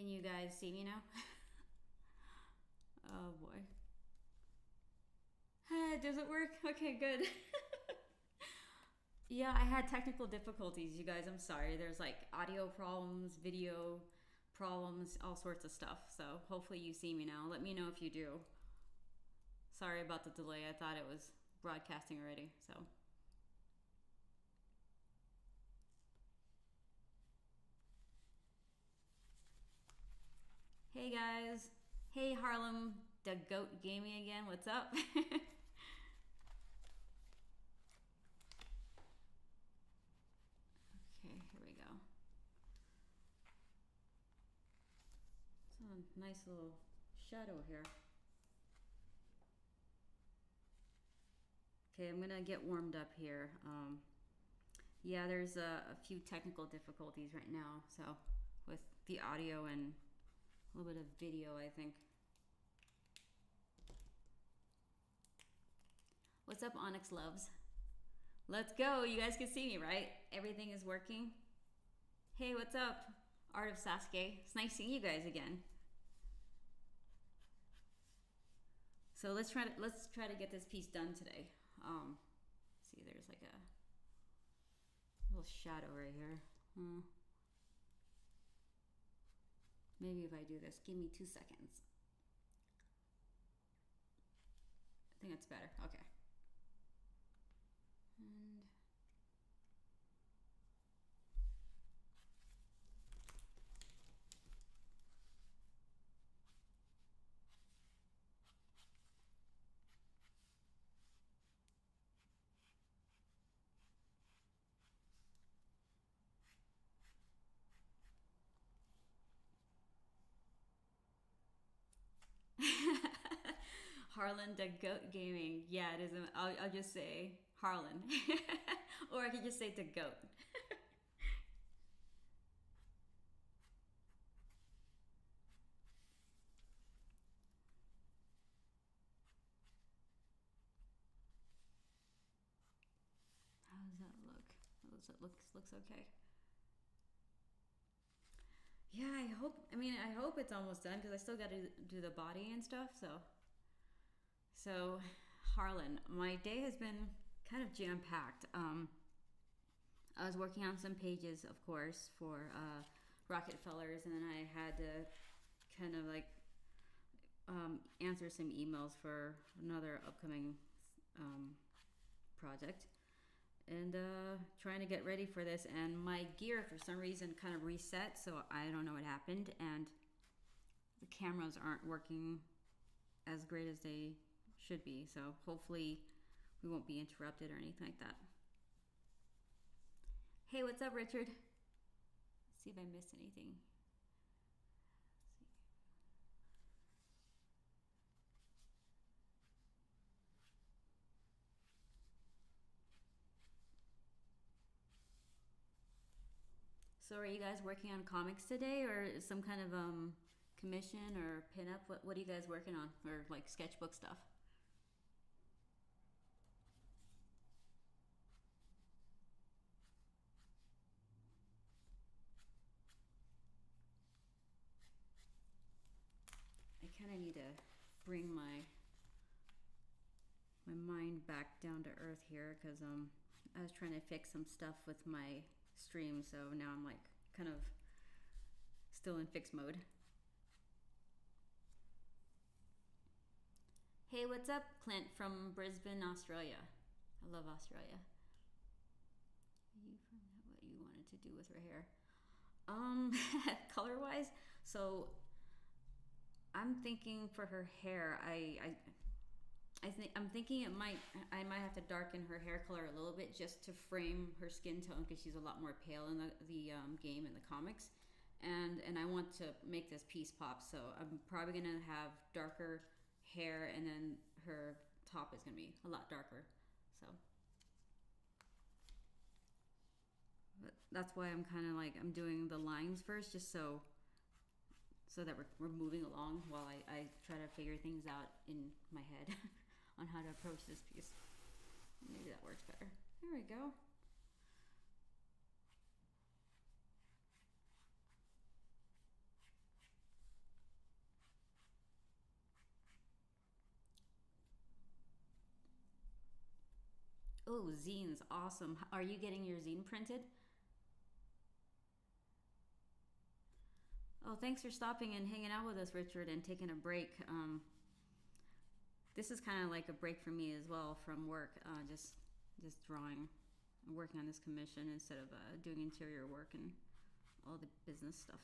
Can you guys see me now? Oh boy. Does it work? Okay, good. Yeah, I had technical difficulties, you guys. I'm sorry. There's like audio problems, video problems, all sorts of stuff. So hopefully you see me now. Let me know if you do. Sorry about the delay. I thought it was broadcasting already. So. Hey guys. Hey Harlem, the Goat Gaming again. What's up? Okay, here we go. It's a nice little shadow here. Okay, I'm gonna get warmed up here. Yeah, there's a few technical difficulties right now, so with the audio and a little bit of video, I think. What's up, Onyx Loves? Let's go. You guys can see me, right? Everything is working. Hey, what's up, Art of Sasuke? It's nice seeing you guys again. So let's try to get this piece done today. See, there's like a little shadow right here. Maybe if I do this, give me 2 seconds. I think that's better. Okay. And Harlan the Goat Gaming. Yeah, it is. I'll just say Harlan. Or I could just say the Goat. How does that look? It looks okay. Yeah, I hope it's almost done because I still got to do the body and stuff. So, Harlan, my day has been kind of jam packed. I was working on some pages, of course, for Rockefellers, and then I had to kind of like answer some emails for another upcoming project, and trying to get ready for this. And my gear, for some reason, kind of reset, so I don't know what happened, and the cameras aren't working as great as they should be. So hopefully we won't be interrupted or anything like that. Hey, what's up, Richard? Let's see if I missed anything. So are you guys working on comics today, or some kind of commission or pinup? What are you guys working on, or like sketchbook stuff? I kind of need to bring my mind back down to earth here, because I was trying to fix some stuff with my stream, so now I'm like kind of still in fix mode. Hey, what's up, Clint from Brisbane, Australia? I love Australia. You from what you wanted to do with her hair? Color wise, so I'm thinking for her hair, I'm thinking I might have to darken her hair color a little bit just to frame her skin tone, because she's a lot more pale in the game in the comics, and I want to make this piece pop. So I'm probably gonna have darker hair, and then her top is gonna be a lot darker. So but that's why I'm kind of like I'm doing the lines first, just so that we're moving along while I try to figure things out in my head on how to approach this piece. Maybe that works better. There we go. Oh, zines, awesome. Are you getting your zine printed? Oh, thanks for stopping and hanging out with us, Richard, and taking a break. This is kind of like a break for me as well from work. Just drawing, working on this commission instead of doing interior work and all the business stuff.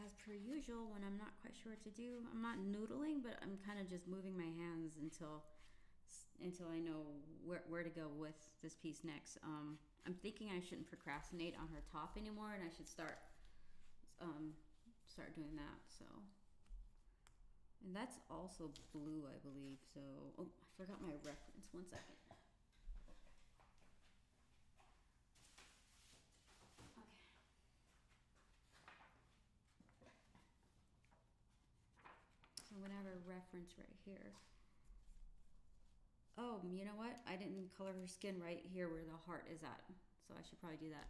As per usual, when I'm not quite sure what to do, I'm not noodling, but I'm kind of just moving my hands until I know where to go with this piece next. I'm thinking I shouldn't procrastinate on her top anymore, and I should start doing that. So, and that's also blue, I believe. So, oh, I forgot my reference. 1 second. So whatever reference right here. Oh, you know what? I didn't color her skin right here where the heart is at. So I should probably do that.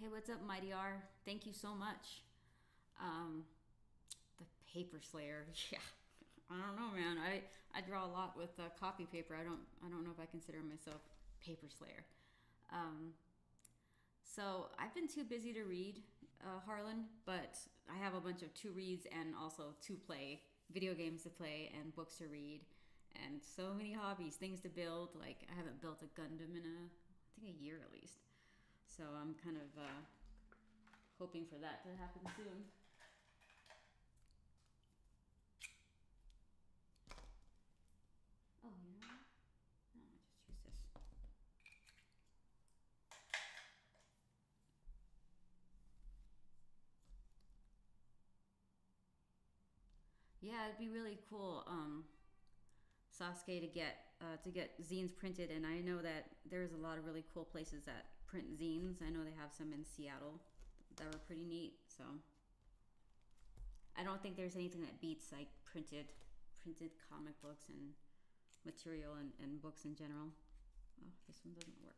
Hey, what's up, Mighty R? Thank you so much. The paper slayer. Yeah. I don't know, man. I draw a lot with copy paper. I don't know if I consider myself paper slayer. So I've been too busy to read, Harlan, but I have a bunch of to reads and also to play, video games to play and books to read, and so many hobbies, things to build. Like I haven't built a Gundam in I think a year at least. So I'm kind of hoping for that to happen soon. Oh, you know what? No, I'll just use this. Yeah, it'd be really cool, Sasuke, to get zines printed, and I know that there's a lot of really cool places that print zines. I know they have some in Seattle that were pretty neat. So I don't think there's anything that beats like printed comic books and material and books in general. Oh, this one doesn't work.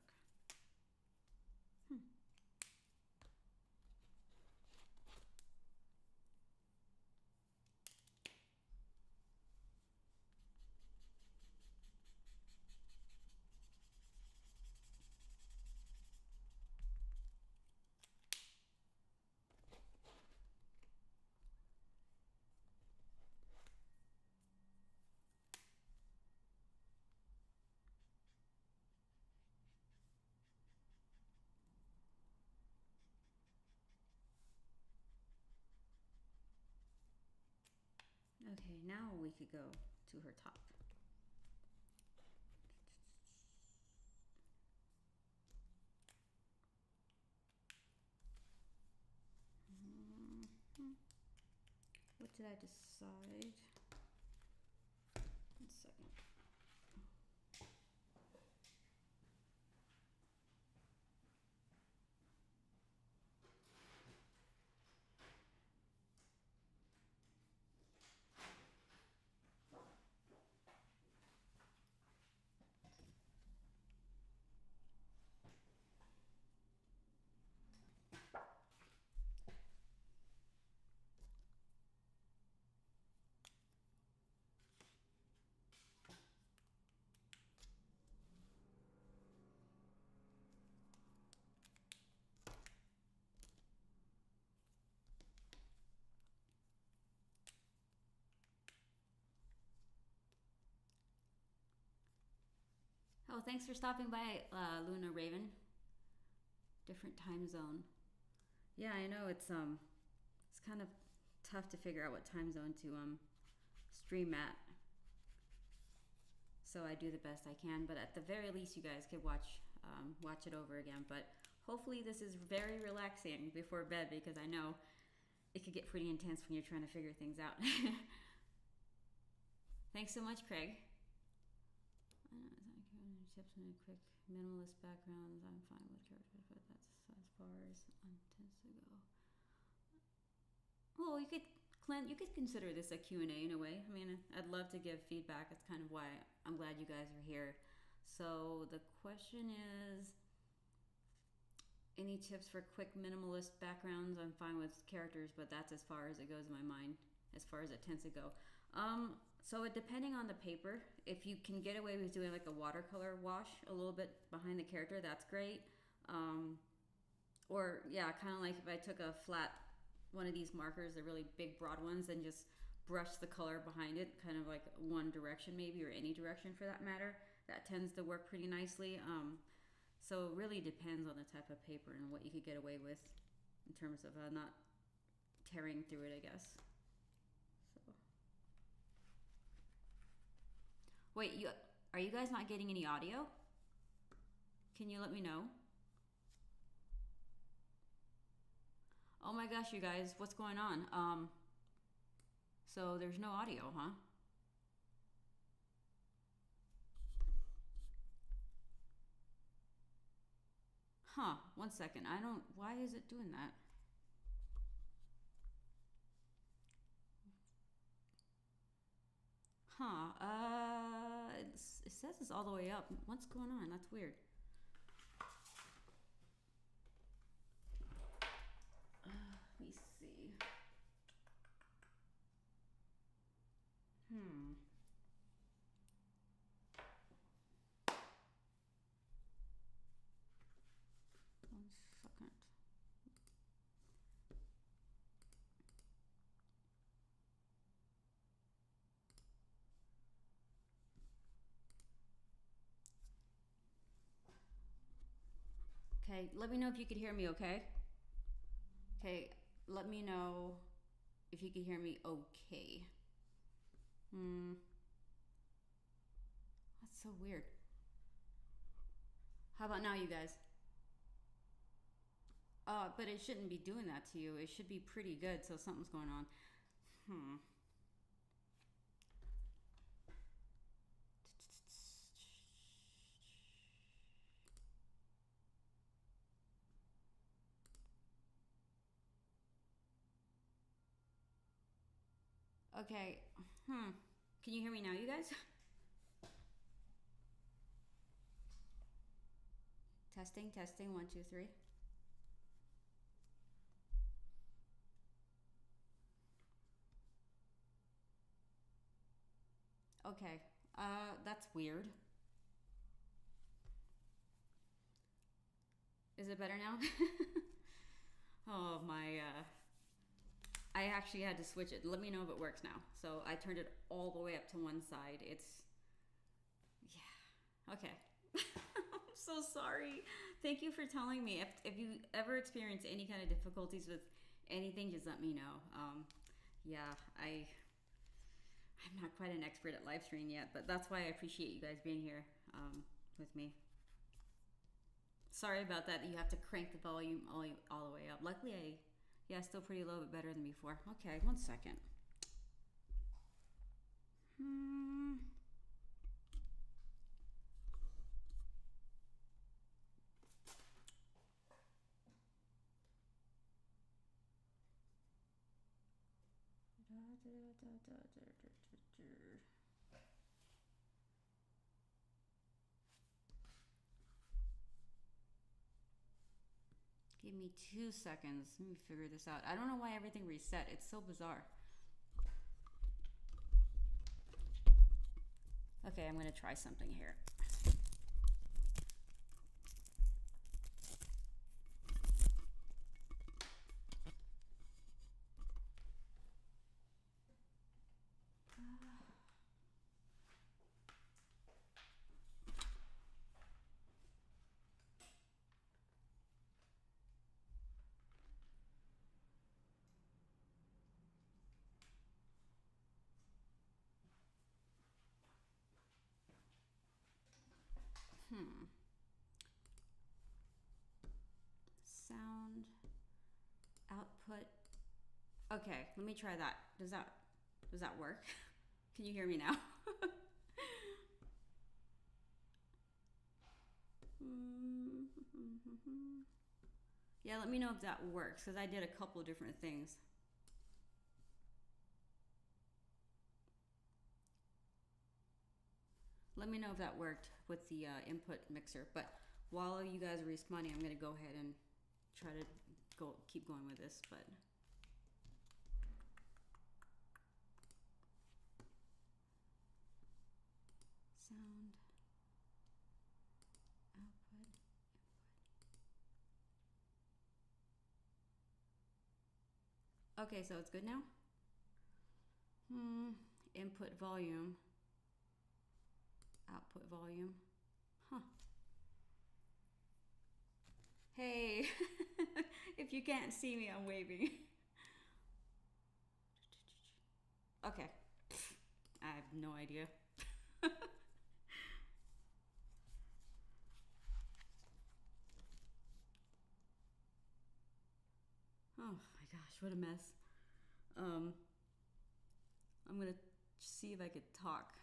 Okay, now we could go to her top. What did I decide? 1 second. Oh, thanks for stopping by, Luna Raven. Different time zone. Yeah, I know it's kind of tough to figure out what time zone to stream at. So I do the best I can, but at the very least, you guys could watch it over again. But hopefully, this is very relaxing before bed, because I know it could get pretty intense when you're trying to figure things out. Thanks so much, Craig. Tips and a quick minimalist backgrounds. I'm fine with characters, but that's as far as intends to go. Well, you could. Clint, you could consider this a Q&A in a way. I mean, I'd love to give feedback. That's kind of why I'm glad you guys are here. So the question is, any tips for quick minimalist backgrounds? I'm fine with characters, but that's as far as it goes in my mind, as far as it tends to go. So depending on the paper, if you can get away with doing like a watercolor wash a little bit behind the character, that's great. Or yeah, kind of like if I took a flat one of these markers, the really big broad ones, and just brush the color behind it, kind of like one direction maybe, or any direction for that matter. That tends to work pretty nicely. So it really depends on the type of paper and what you could get away with in terms of not tearing through it, I guess. So. Wait, are you guys not getting any audio? Can you let me know? Oh my gosh, you guys, what's going on? So there's no audio, huh? Huh, 1 second. Why is it doing that? Huh, it says it's all the way up. What's going on? That's weird. Let me see. Hmm. One second. Okay, let me know if you could hear me, okay? Okay, let me know if you could hear me okay. That's so weird. How about now, you guys? But it shouldn't be doing that to you. It should be pretty good, so something's going on. Okay. Can you hear me now, you guys? Testing, 1, 2, 3. Okay. That's weird. Is it better now? Oh my, I actually had to switch it. Let me know if it works now. So I turned it all the way up to one side. Yeah, okay. I'm so sorry. Thank you for telling me. If you ever experience any kind of difficulties with anything, just let me know. Yeah, I'm not quite an expert at live streaming yet, but that's why I appreciate you guys being here with me. Sorry about that. You have to crank the volume all the way up. Luckily, still pretty low, but better than before. Okay, 1 second. Give me 2 seconds. Let me figure this out. I don't know why everything reset. It's so bizarre. Okay, I'm gonna try something here. Sound output. Okay, let me try that. Does that work? Can you hear me now? Yeah, let me know if that works, because I did a couple of different things. let me know if that worked with the input mixer. But while you guys are responding, I'm gonna go ahead and try to keep going with this. But sound output. Okay, so it's good now. Input volume, output volume. Huh. Hey, if you can't see me, I'm waving. Okay, I have no idea. Oh my gosh, what a mess. I'm gonna see if I could talk.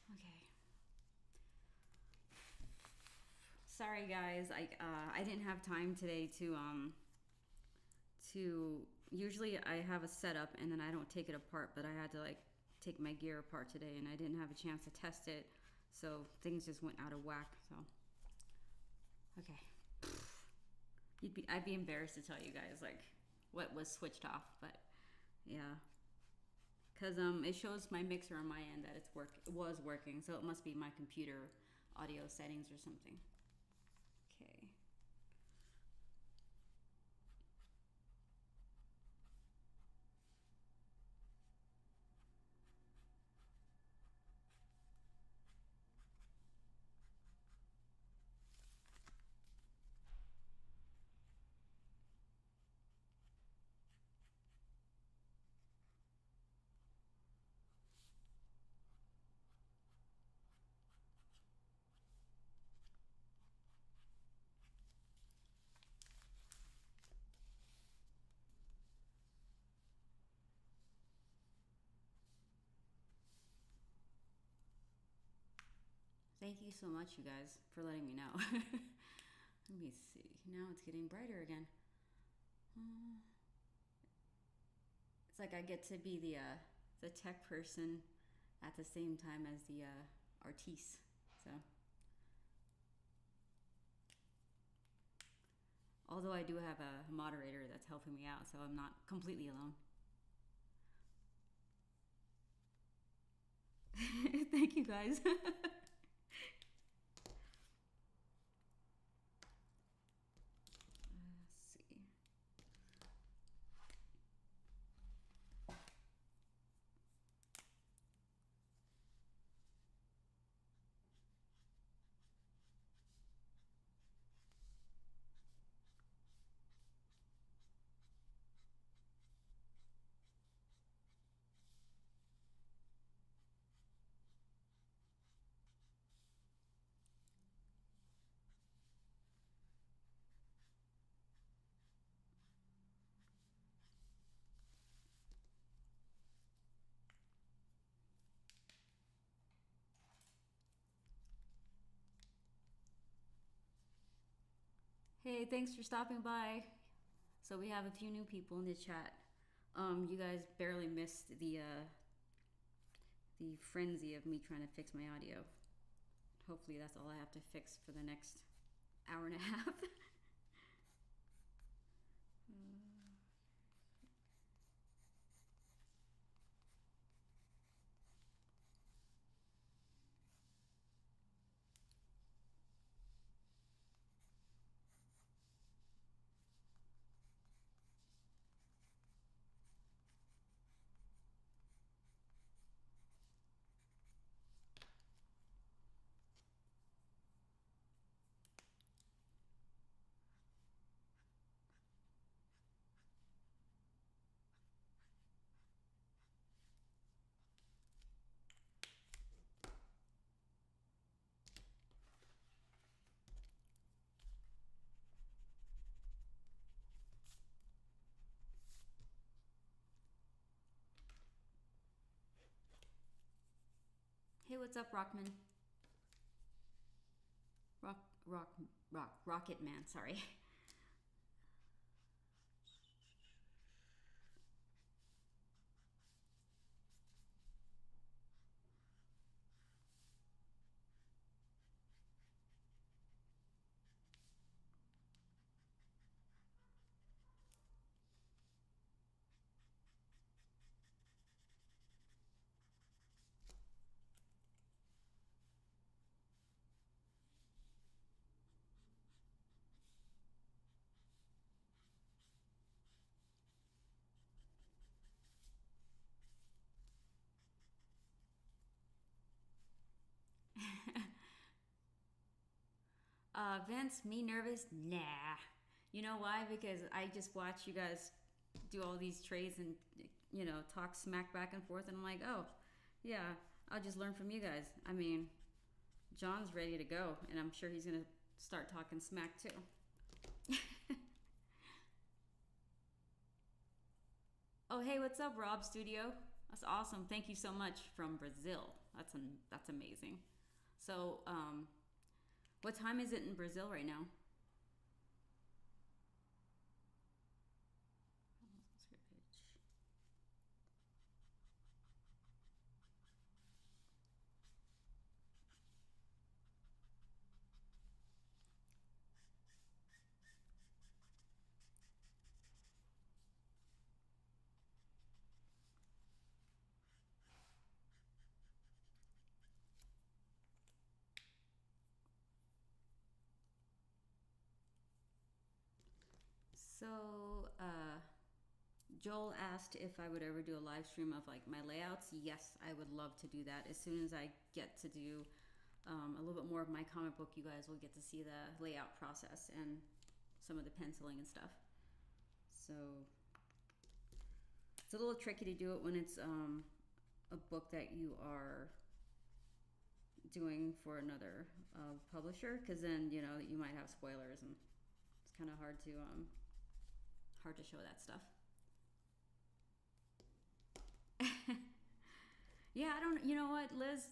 Okay. Sorry guys, I didn't have time today to usually I have a setup and then I don't take it apart, but I had to like take my gear apart today and I didn't have a chance to test it, so things just went out of whack. So okay, I'd be embarrassed to tell you guys like what was switched off, but yeah, because it shows my mixer on my end that it was working, so it must be my computer audio settings or something. Okay. Thank you so much, you guys, for letting me know. Let me see. Now it's getting brighter again. It's like I get to be the tech person at the same time as the artiste. So, although I do have a moderator that's helping me out, so I'm not completely alone. Thank you guys. Hey, thanks for stopping by. So we have a few new people in the chat. You guys barely missed the frenzy of me trying to fix my audio. Hopefully that's all I have to fix for the next hour and a half. what's up, Rockman? Rocket Man, sorry. Vince, me nervous? Nah. You know why? Because I just watch you guys do all these trades and, you know, talk smack back and forth, and I'm like, oh, yeah, I'll just learn from you guys. I mean, John's ready to go, and I'm sure he's gonna start talking smack too. Oh, hey, what's up, Rob Studio? That's awesome. Thank you so much from Brazil. That's amazing. So, what time is it in Brazil right now? So, Joel asked if I would ever do a live stream of like my layouts. Yes, I would love to do that. As soon as I get to do a little bit more of my comic book, you guys will get to see the layout process and some of the penciling and stuff. So it's a little tricky to do it when it's a book that you are doing for another publisher, because then you know you might have spoilers, and it's kind of hard to show that stuff. Yeah, I don't. You know what, Liz?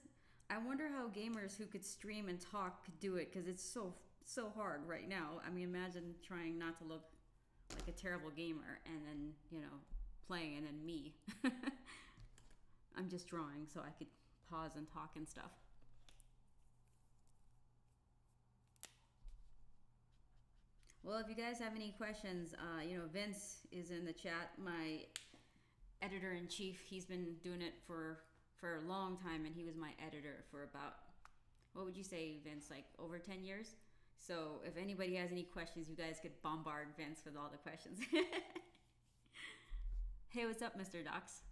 I wonder how gamers who could stream and talk could do it, because it's so hard right now. I mean, imagine trying not to look like a terrible gamer and then, you know, playing, and then me. I'm just drawing so I could pause and talk and stuff. Well, if you guys have any questions, you know, Vince is in the chat, my editor-in-chief. He's been doing it for a long time, and he was my editor for about, what would you say, Vince, like over 10 years? So if anybody has any questions, you guys could bombard Vince with all the questions. Hey, what's up, Mr. Docs?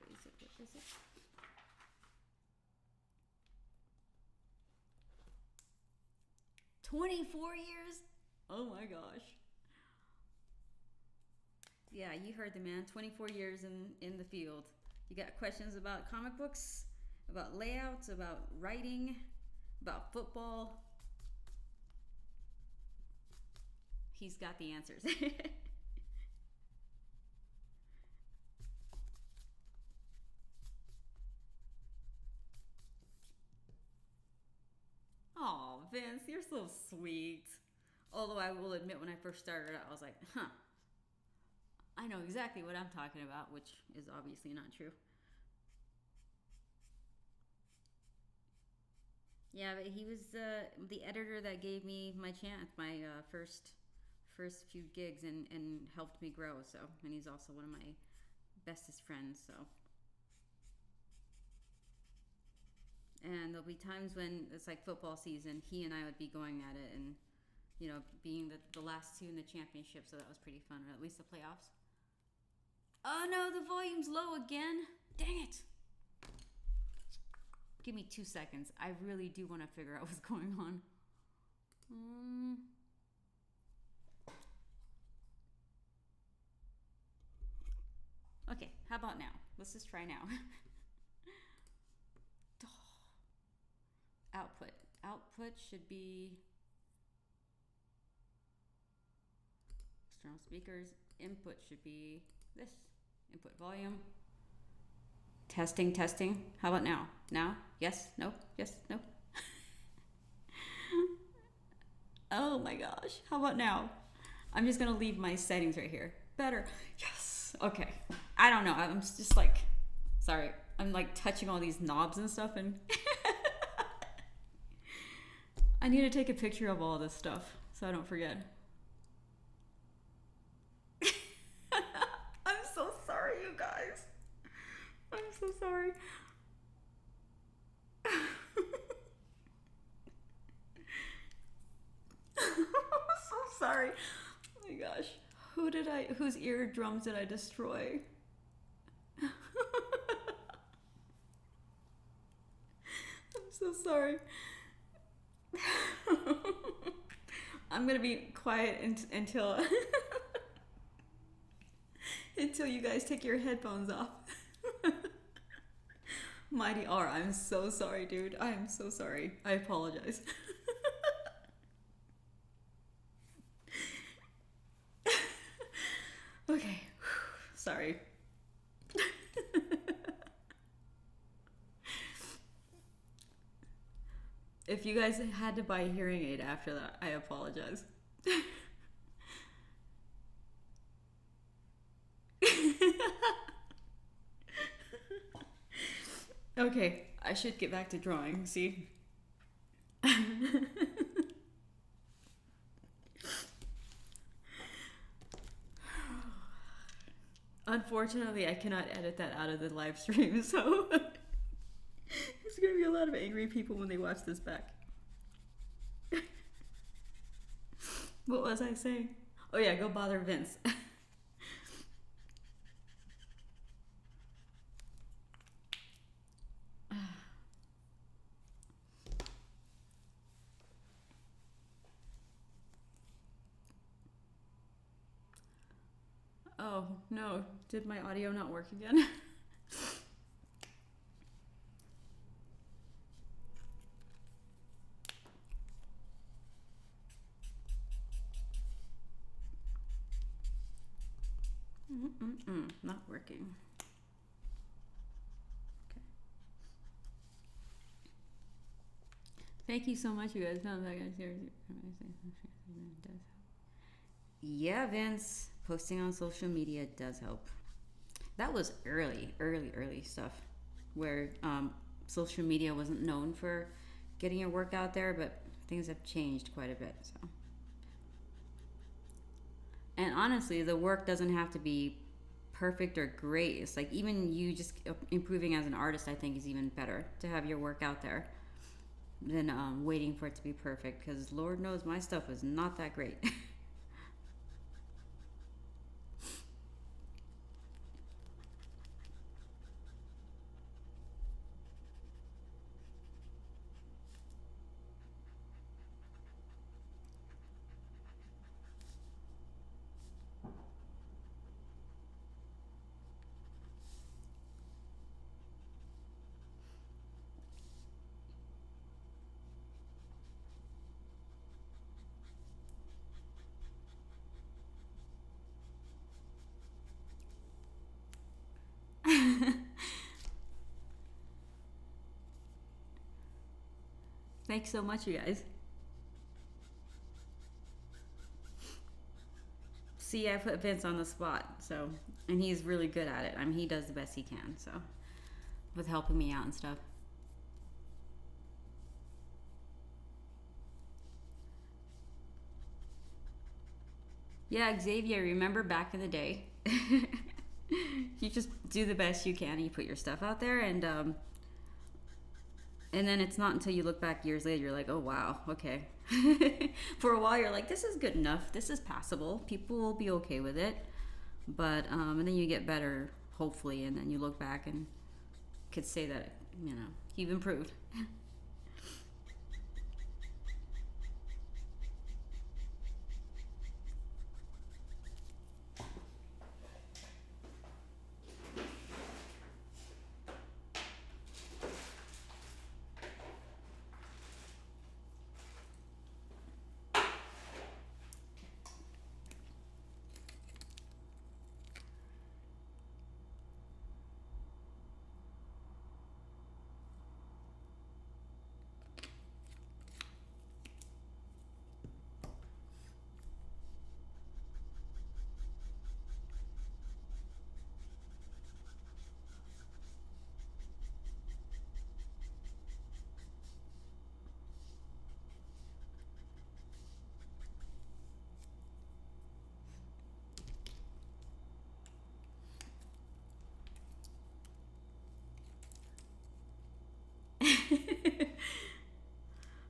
What is it? 24 years? Oh my gosh. Yeah, you heard the man. 24 years in the field. You got questions about comic books, about layouts, about writing, about football? He's got the answers. Oh, Vince, you're so sweet. Although I will admit, when I first started out, I was like, huh, I know exactly what I'm talking about, which is obviously not true. Yeah, but he was the editor that gave me my chance, my first few gigs, and helped me grow. So, and he's also one of my bestest friends. So, and there'll be times when it's like football season, he and I would be going at it, and you know, being the last two in the championship. So that was pretty fun, or at least the playoffs. Oh no, the volume's low again. Dang it. Give me 2 seconds. I really do want to figure out what's going on. Okay, how about now? Let's just try now. Output. Output should be external speakers. input should be this. Input volume. Testing, testing. How about now? Now? Yes? No? Yes? No? Oh my gosh. How about now? I'm just gonna leave my settings right here. Better. Yes. Okay. I don't know. I'm just like, sorry. I'm like touching all these knobs and stuff, and I need to take a picture of all this stuff so I don't forget. I'm so sorry, you guys. I'm so sorry. I'm so sorry. Oh my gosh. Whose eardrums did I destroy? I'm so sorry. I'm gonna be quiet until until you guys take your headphones off. Mighty R, I'm so sorry, dude. I am so sorry. I apologize. Okay. Sorry. If you guys had to buy a hearing aid after that, I apologize. Okay, I should get back to drawing, see? Unfortunately, I cannot edit that out of the live stream, so there's gonna be a lot of angry people when they watch this back. What was I saying? Oh yeah, go bother Vince. Oh no, did my audio not work again? Not working. Okay. Thank you so much, you guys. Yeah, Vince. Posting on social media does help. That was early stuff where social media wasn't known for getting your work out there, but things have changed quite a bit. So, and honestly, the work doesn't have to be perfect or great. It's like even you just improving as an artist, I think, is even better to have your work out there than waiting for it to be perfect, because Lord knows my stuff was not that great. Thanks so much, you guys. See, I put Vince on the spot, so, and he's really good at it. I mean, he does the best he can, so, with helping me out and stuff. Yeah, Xavier, remember back in the day? You just do the best you can, and you put your stuff out there, and then it's not until you look back years later, you're like, oh wow, okay. For a while, you're like, this is good enough, this is passable, people will be okay with it. But, and then you get better, hopefully, and then you look back and could say that, you know, you've improved.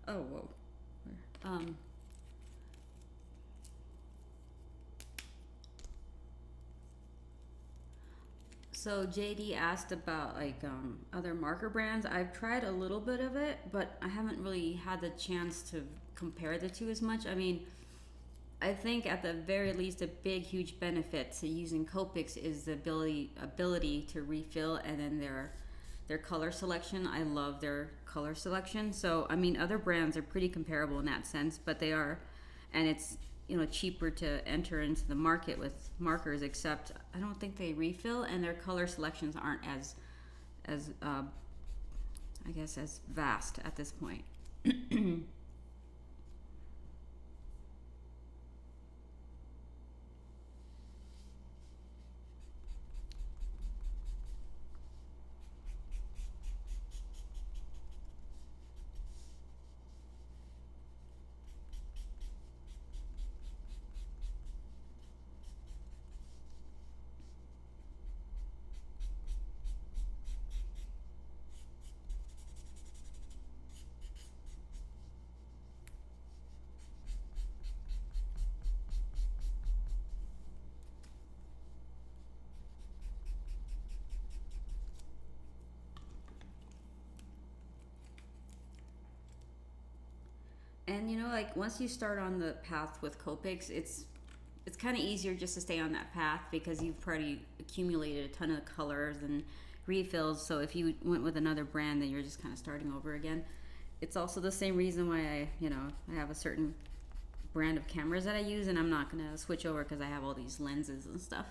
Oh, whoa. Um, so JD asked about like other marker brands. I've tried a little bit of it, but I haven't really had the chance to compare the two as much. I mean, I think at the very least, a big, huge benefit to using Copics is the ability to refill, and then their color selection. I love their color selection. So I mean, other brands are pretty comparable in that sense, but they are, and it's cheaper to enter into the market with markers. Except I don't think they refill, and their color selections aren't as I guess as vast at this point. And like once you start on the path with Copics, it's kind of easier just to stay on that path because you've already accumulated a ton of colors and refills. So if you went with another brand, then you're just kind of starting over again. It's also the same reason why I have a certain brand of cameras that I use, and I'm not gonna switch over because I have all these lenses and stuff.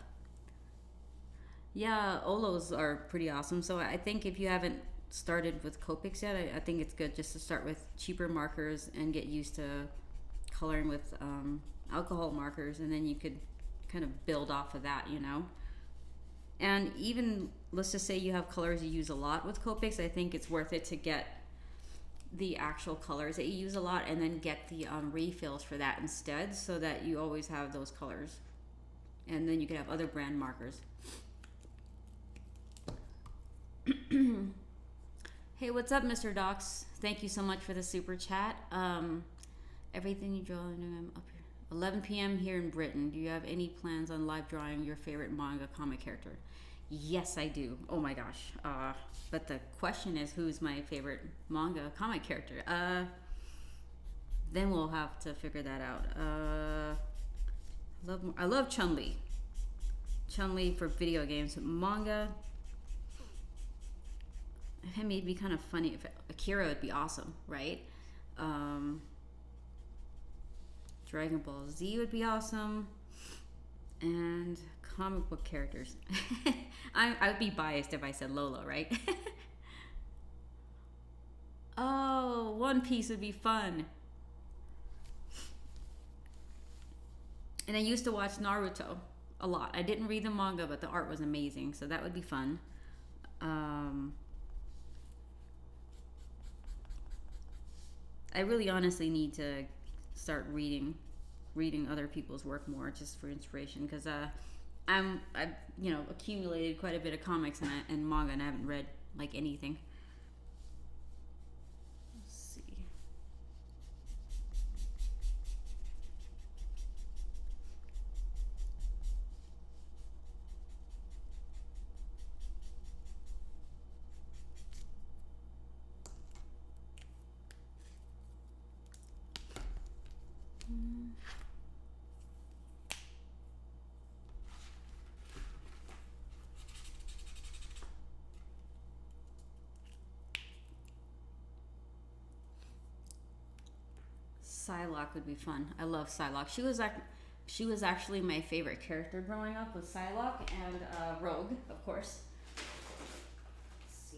Yeah, Olos are pretty awesome. So I think if you haven't started with Copics yet, I think it's good just to start with cheaper markers and get used to coloring with alcohol markers, and then you could kind of build off of that. And even let's just say you have colors you use a lot with Copics, I think it's worth it to get the actual colors that you use a lot and then get the refills for that instead, so that you always have those colors, and then you could have other brand markers. Hey, what's up, Mr. Docs? Thank you so much for the super chat. Everything you draw, I'm up here. 11 p.m. here in Britain. Do you have any plans on live drawing your favorite manga comic character? Yes, I do. Oh my gosh. But the question is, who's my favorite manga comic character? Then we'll have to figure that out. I love Chun-Li. Chun-Li for video games. Manga. I mean, it'd be kind of funny if Akira would be awesome, right? Dragon Ball Z would be awesome, and comic book characters. I would be biased if I said Lola, right? Oh, One Piece would be fun. And I used to watch Naruto a lot. I didn't read the manga, but the art was amazing, so that would be fun. I really honestly need to start reading other people's work more, just for inspiration, because I've accumulated quite a bit of comics and manga, and I haven't read like anything. Let's see. Psylocke would be fun. I love Psylocke. She was actually my favorite character growing up, was Psylocke, and Rogue, of course. Let's see.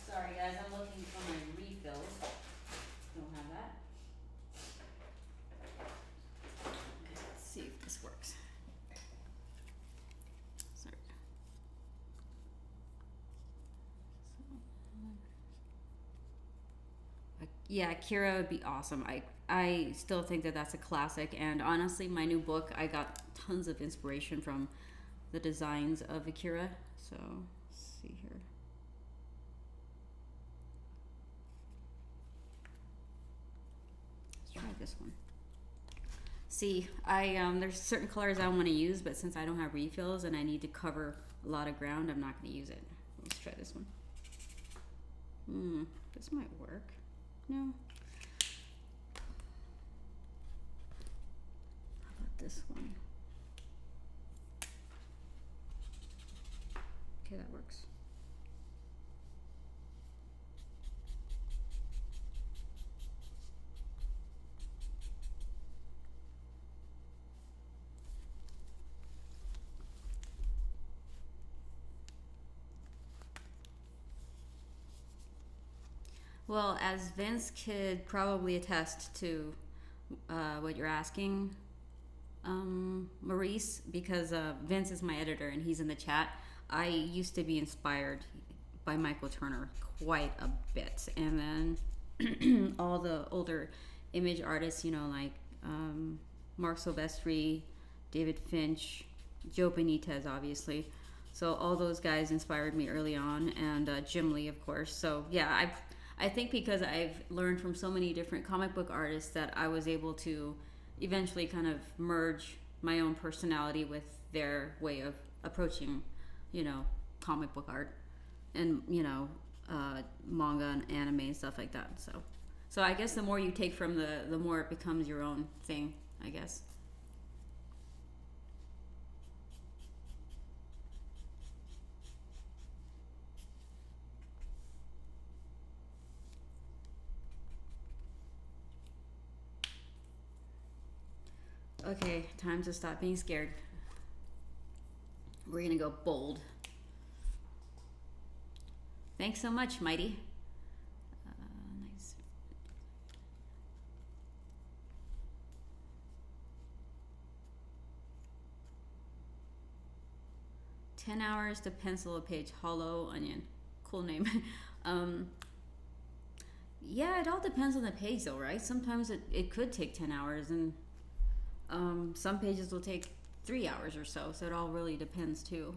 Sorry guys, I'm looking for my refills. Don't have that. Okay, let's see if this works. Sorry. Yeah, Kira would be awesome. I still think that that's a classic, and honestly, my new book, I got tons of inspiration from the designs of Akira. So let's see here. Let's try this one. See, I there's certain colors I want to use, but since I don't have refills and I need to cover a lot of ground, I'm not going to use it. Let's try this one. This might work. No. How about this one? Okay, that works. Well, as Vince could probably attest to what you're asking, Maurice, because Vince is my editor and he's in the chat. I used to be inspired by Michael Turner quite a bit, and then all the older image artists, you know, like Mark Silvestri, David Finch, Joe Benitez, obviously. So all those guys inspired me early on, and Jim Lee, of course. So yeah, I think because I've learned from so many different comic book artists that I was able to eventually kind of merge my own personality with their way of approaching, you know, comic book art and, you know, manga and anime and stuff like that. So I guess the more you take from the more it becomes your own thing, I guess. Okay, time to stop being scared. We're gonna go bold. Thanks so much, Mighty. Nice. $10 to pencil a page. Hollow Onion. Cool name. Yeah, it all depends on the page though, right? Sometimes it could take 10 hours, and some pages will take 3 hours or so. So it all really depends too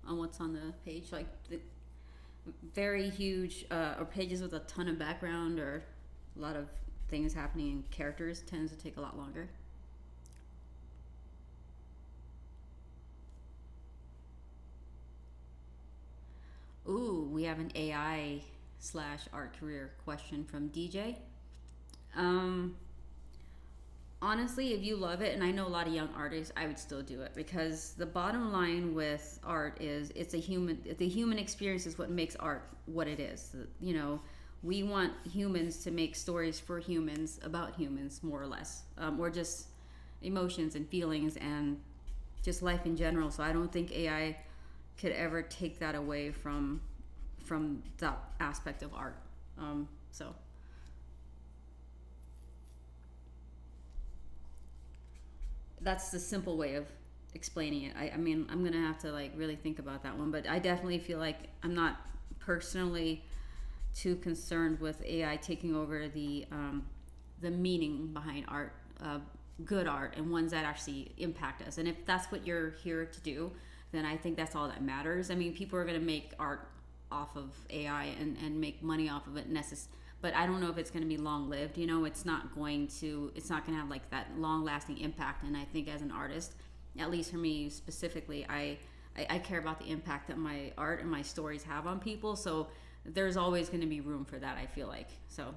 on what's on the page. Like the very huge or pages with a ton of background or a lot of things happening in characters tends to take a lot longer. Ooh, we have an AI / art career question from DJ. Honestly, if you love it, and I know a lot of young artists, I would still do it, because the bottom line with art is the human experience is what makes art what it is. You know, we want humans to make stories for humans about humans, more or less, or just emotions and feelings and just life in general. So I don't think AI could ever take that away from that aspect of art. So that's the simple way of explaining it. I mean, I'm gonna have to like really think about that one, but I definitely feel like I'm not personally too concerned with AI taking over the meaning behind art, good art, and ones that actually impact us. And if that's what you're here to do, then I think that's all that matters. I mean, people are gonna make art off of AI and make money off of it, but I don't know if it's going to be long lived. You know, it's not going to have like that long lasting impact. And I think as an artist, at least for me specifically, I care about the impact that my art and my stories have on people. So there's always going to be room for that, I feel like. So,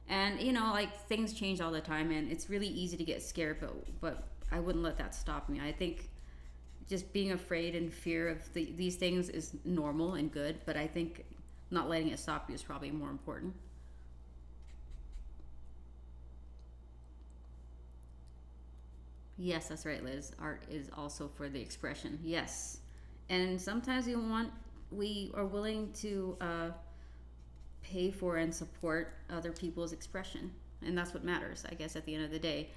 and you know, like things change all the time, and it's really easy to get scared, but I wouldn't let that stop me. I think just being afraid and fear of these things is normal and good, but I think not letting it stop you is probably more important. Yes, that's right, Liz. Art is also for the expression. Yes, and sometimes we are willing to pay for and support other people's expression, and that's what matters, I guess, at the end of the day.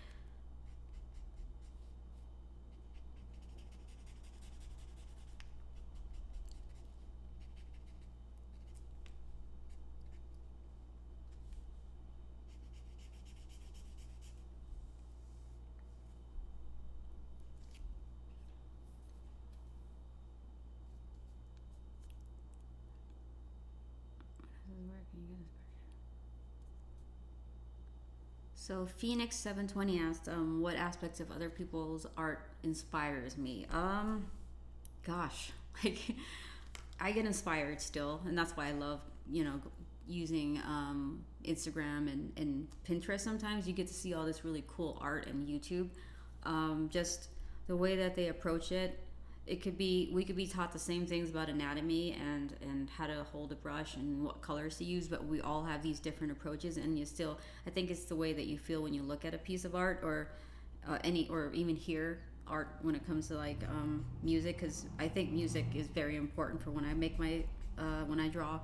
So Phoenix720 asked, what aspects of other people's art inspires me? Gosh, like I get inspired still, and that's why I love, using Instagram and Pinterest. Sometimes you get to see all this really cool art and YouTube. Just the way that they approach it. We could be taught the same things about anatomy and how to hold a brush and what colors to use, but we all have these different approaches, and I think it's the way that you feel when you look at a piece of art or even hear art when it comes to like music, because I think music is very important for when I make when I draw,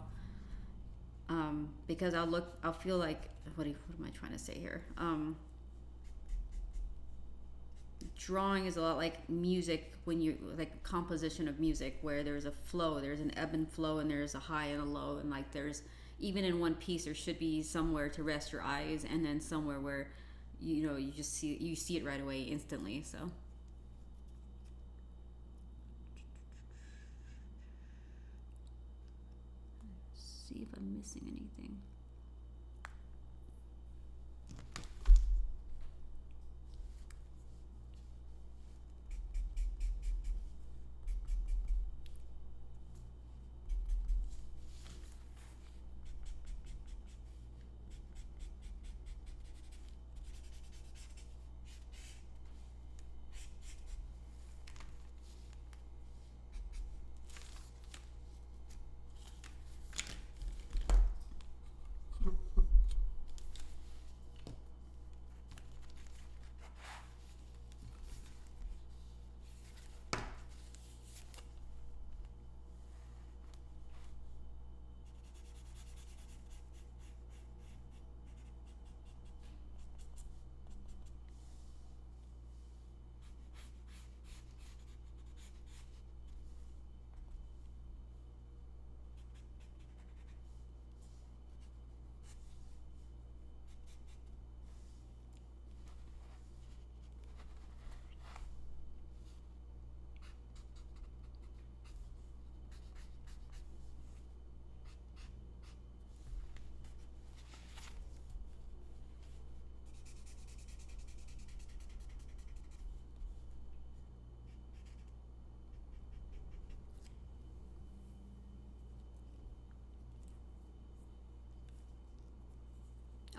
because I'll feel like what am I trying to say here? Drawing is a lot like music, when you like composition of music, where there's a flow, there's an ebb and flow, and there's a high and a low, and like there's, even in one piece there should be somewhere to rest your eyes, and then somewhere where you just see it right away instantly. So let's see if I'm missing anything.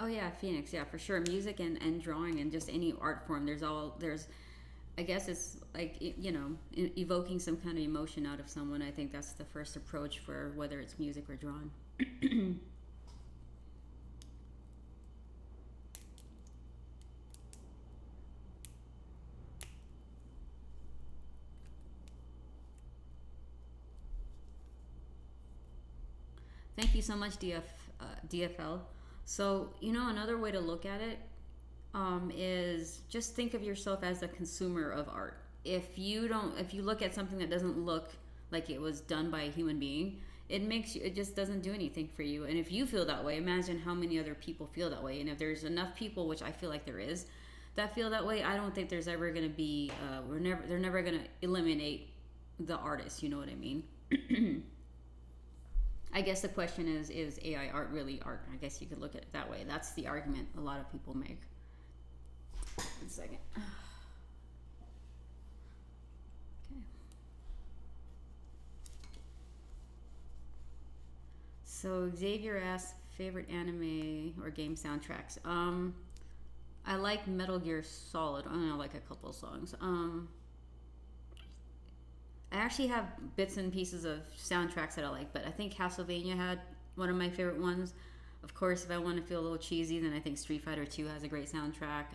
Oh yeah, Phoenix, yeah, for sure. Music and drawing and just any art form. There's I guess it's like evoking some kind of emotion out of someone. I think that's the first approach for whether it's music or drawing. Thank you so much, DFL. So another way to look at it is just think of yourself as a consumer of art. If you look at something that doesn't look like it was done by a human being, it just doesn't do anything for you. And if you feel that way, imagine how many other people feel that way. And if there's enough people, which I feel like there is, that feel that way, I don't think there's ever going to be they're never going to eliminate the artist. You know what I mean? I guess the question is AI art really art? I guess you could look at it that way. That's the argument a lot of people make. 1 second. Okay. So Xavier asked favorite anime or game soundtracks. I like Metal Gear Solid. I like a couple of songs. I actually have bits and pieces of soundtracks that I like, but I think Castlevania had one of my favorite ones. Of course, if I want to feel a little cheesy, then I think Street Fighter 2 has a great soundtrack.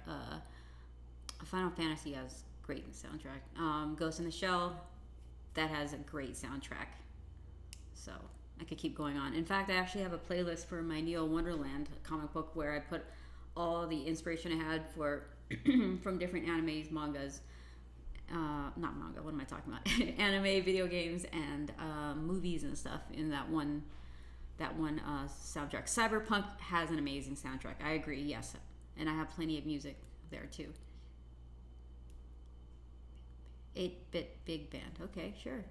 Final Fantasy has great soundtrack. Ghost in the Shell, that has a great soundtrack. So I could keep going on. In fact, I actually have a playlist for my Neo Wonderland comic book where I put all the inspiration I had from different animes, mangas. Not manga, what am I talking about? Anime, video games, and movies and stuff in that one soundtrack. Cyberpunk has an amazing soundtrack. I agree, yes. And I have plenty of music there too. 8-bit big band. Okay, sure.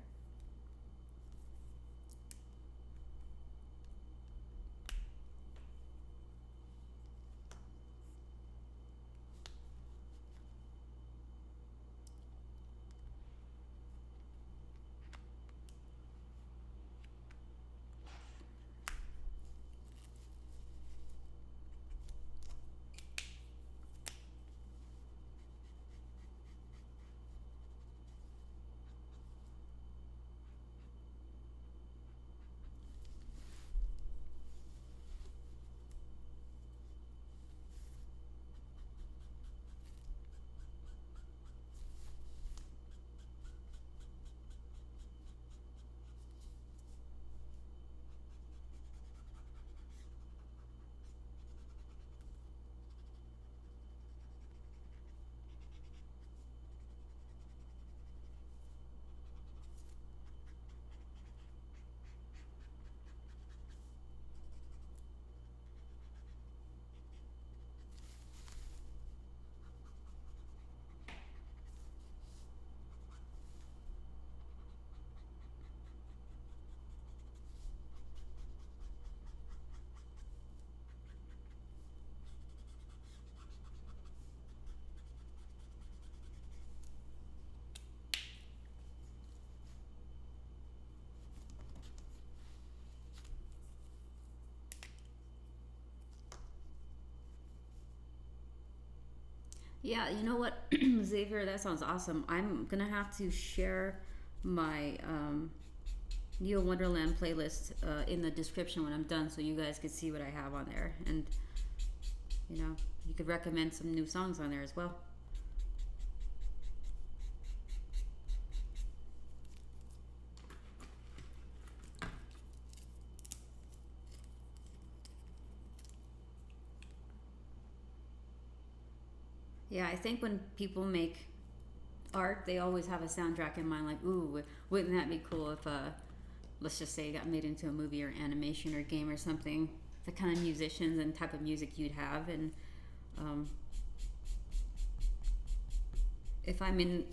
Yeah, you know what, Xavier, that sounds awesome. I'm gonna have to share my Neo Wonderland playlist in the description when I'm done, so you guys can see what I have on there, and you know, you could recommend some new songs on there as well. Yeah, I think when people make art, they always have a soundtrack in mind. Like, ooh, wouldn't that be cool if, let's just say, it got made into a movie or animation or game or something? The kind of musicians and type of music you'd have, and um, if I'm in,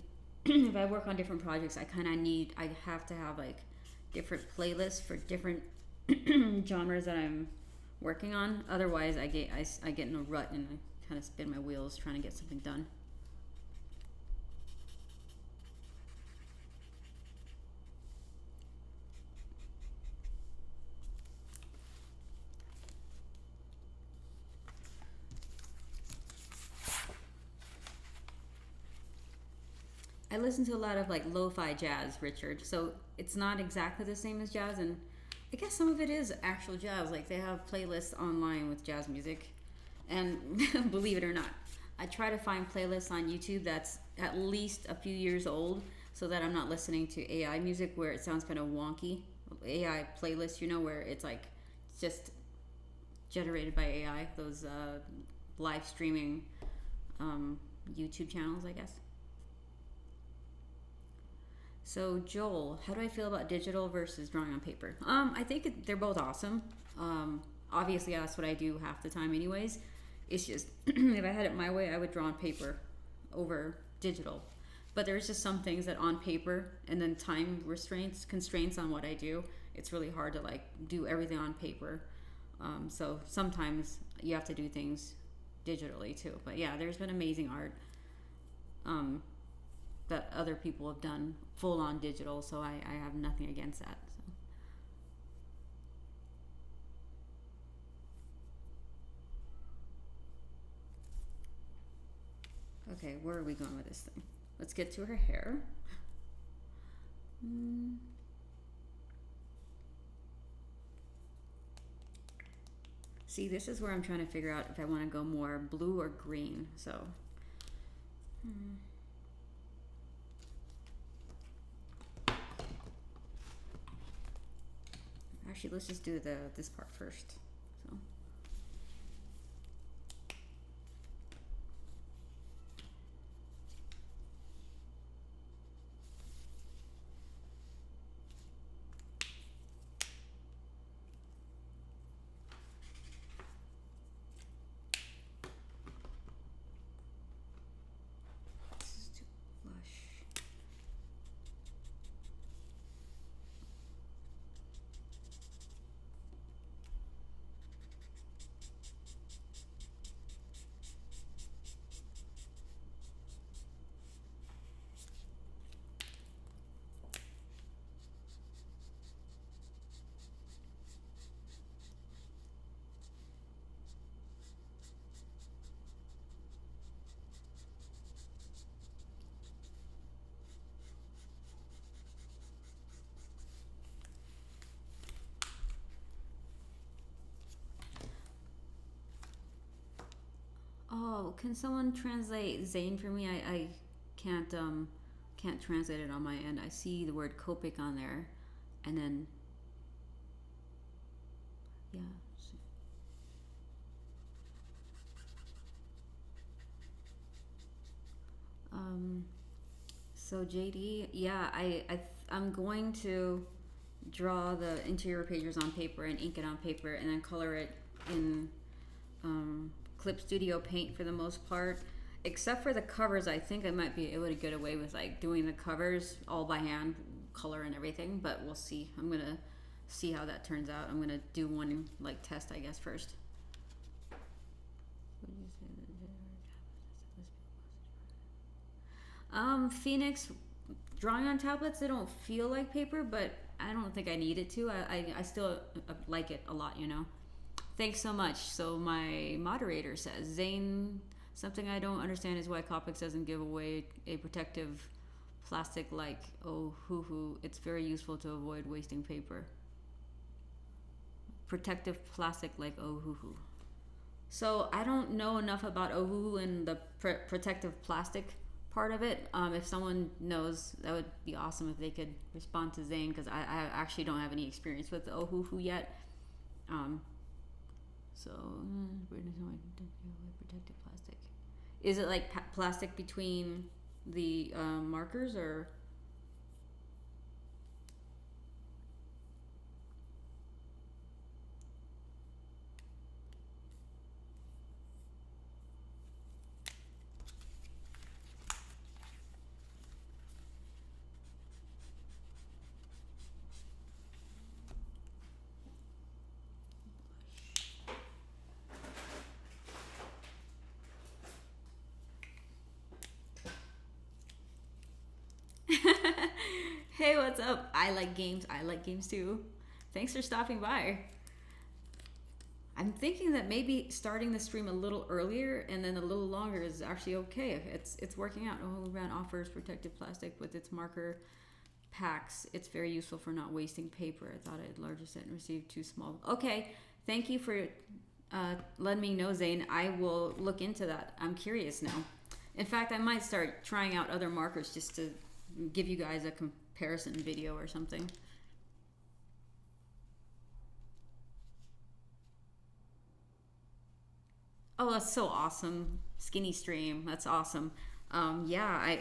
if I work on different projects, I have to have like different playlists for different genres that I'm working on. Otherwise, I get in a rut and I kind of spin my wheels trying to get something done. I listen to a lot of like lo-fi jazz, Richard. So it's not exactly the same as jazz, and I guess some of it is actual jazz. Like they have playlists online with jazz music, and believe it or not, I try to find playlists on YouTube that's at least a few years old, so that I'm not listening to AI music where it sounds kind of wonky. AI playlists, you know, where it's like just generated by AI. Those live streaming YouTube channels, I guess. So Joel, how do I feel about digital versus drawing on paper? I think they're both awesome. Obviously, that's what I do half the time, anyways. It's just if I had it my way, I would draw on paper over digital. But there's just some things that on paper, and then time constraints on what I do. It's really hard to like do everything on paper. So sometimes you have to do things digitally too. But yeah, there's been amazing art. That other people have done full on digital, so I have nothing against that. So. Okay, where are we going with this thing? Let's get to her hair. See, this is where I'm trying to figure out if I want to go more blue or green. So. Actually, let's just do this part first. So. This is too lush. Oh, can someone translate Zane for me? I can't translate it on my end. I see the word Copic on there, and then yeah. So JD, yeah, I'm going to draw the interior pages on paper and ink it on paper, and then color it in Clip Studio Paint for the most part. Except for the covers, I think I might be able to get away with like doing the covers all by hand, color and everything. But we'll see. I'm gonna see how that turns out. I'm gonna do one like test, I guess, first. Phoenix, drawing on tablets, they don't feel like paper, but I don't think I need it to. I still like it a lot, you know. Thanks so much. So my moderator says, Zane Something I don't understand is why Copic doesn't give away a protective plastic like oh hoo hoo. It's very useful to avoid wasting paper. Protective plastic like oh hoo hoo. So I don't know enough about oh hoo hoo and the protective plastic part of it. If someone knows, that would be awesome if they could respond to Zane, because I actually don't have any experience with oh hoo hoo yet. So protective plastic. Is it like plastic between the markers or? Hey, what's up? I like games. I like games too. Thanks for stopping by. I'm thinking that maybe starting the stream a little earlier and then a little longer is actually okay. It's working out. Oh, Brand offers protective plastic with its marker packs. It's very useful for not wasting paper. I thought I had larger set and received too small. Okay, thank you for letting me know, Zane. I will look into that. I'm curious now. In fact, I might start trying out other markers just to give you guys a comparison video or something. Oh, that's so awesome. Skinny stream. That's awesome. Yeah, I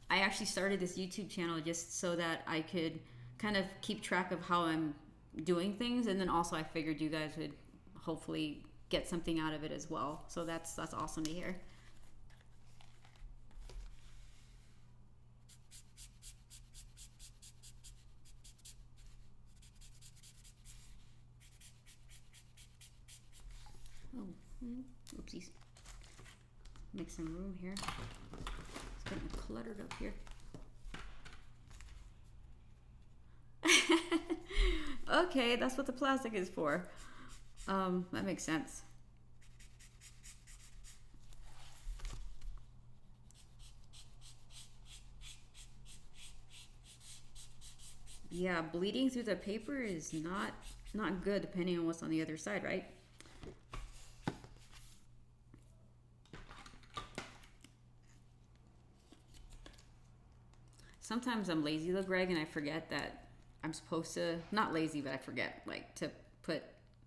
actually started this YouTube channel just so that I could kind of keep track of how I'm doing things, and then also I figured you guys would hopefully get something out of it as well. So that's awesome to hear. Oopsies. Make some room here. It's getting cluttered up here. Okay, that's what the plastic is for. That makes sense. Yeah, bleeding through the paper is not good depending on what's on the other side, right? Sometimes I'm lazy though, Greg, and I forget that I'm supposed to, not lazy, but I forget, like, to put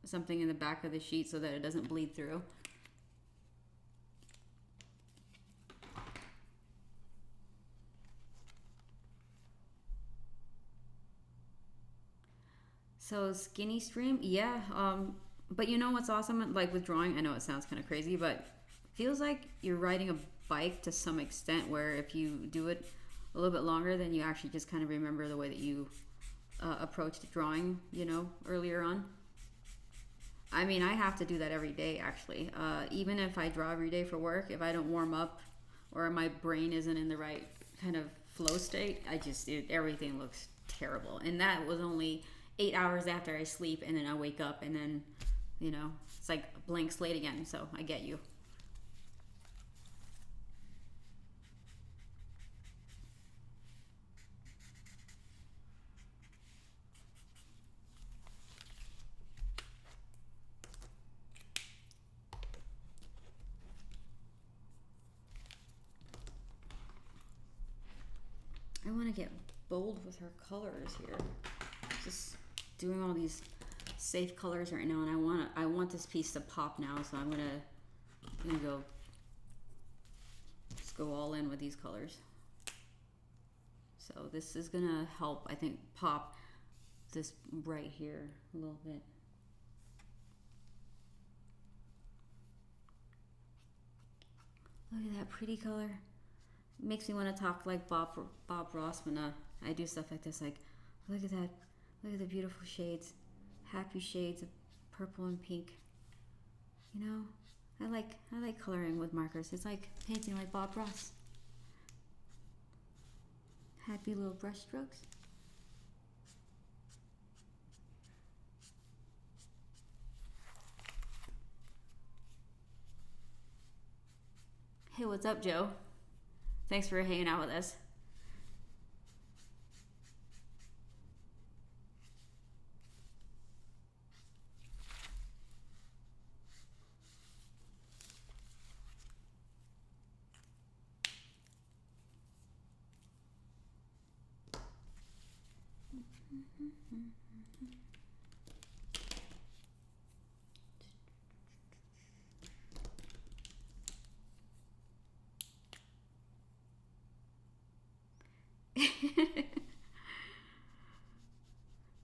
something in the back of the sheet so that it doesn't bleed through. So skinny stream, yeah. But you know what's awesome? Like with drawing, I know it sounds kind of crazy, but feels like you're riding a bike to some extent, where if you do it a little bit longer, then you actually just kind of remember the way that you approached drawing, you know, earlier on. I mean, I have to do that every day, actually. Even if I draw every day for work, if I don't warm up or my brain isn't in the right kind of flow state, everything looks terrible. And that was only 8 hours after I sleep, and then I wake up, and then, you know, it's like a blank slate again. So I get you. I want to get bold with her colors here. Just doing all these safe colors right now, and I want this piece to pop now, so I'm gonna go just go all in with these colors. So this is gonna help, I think, pop this right here a little bit. Look at that pretty color. Makes me want to talk like Bob Ross when I do stuff like this. Like, look at that. Look at the beautiful shades. Happy shades of purple and pink. You know, I like coloring with markers. It's like painting like Bob Ross. Happy little brush strokes. Hey, what's up, Joe? Thanks for hanging out with us.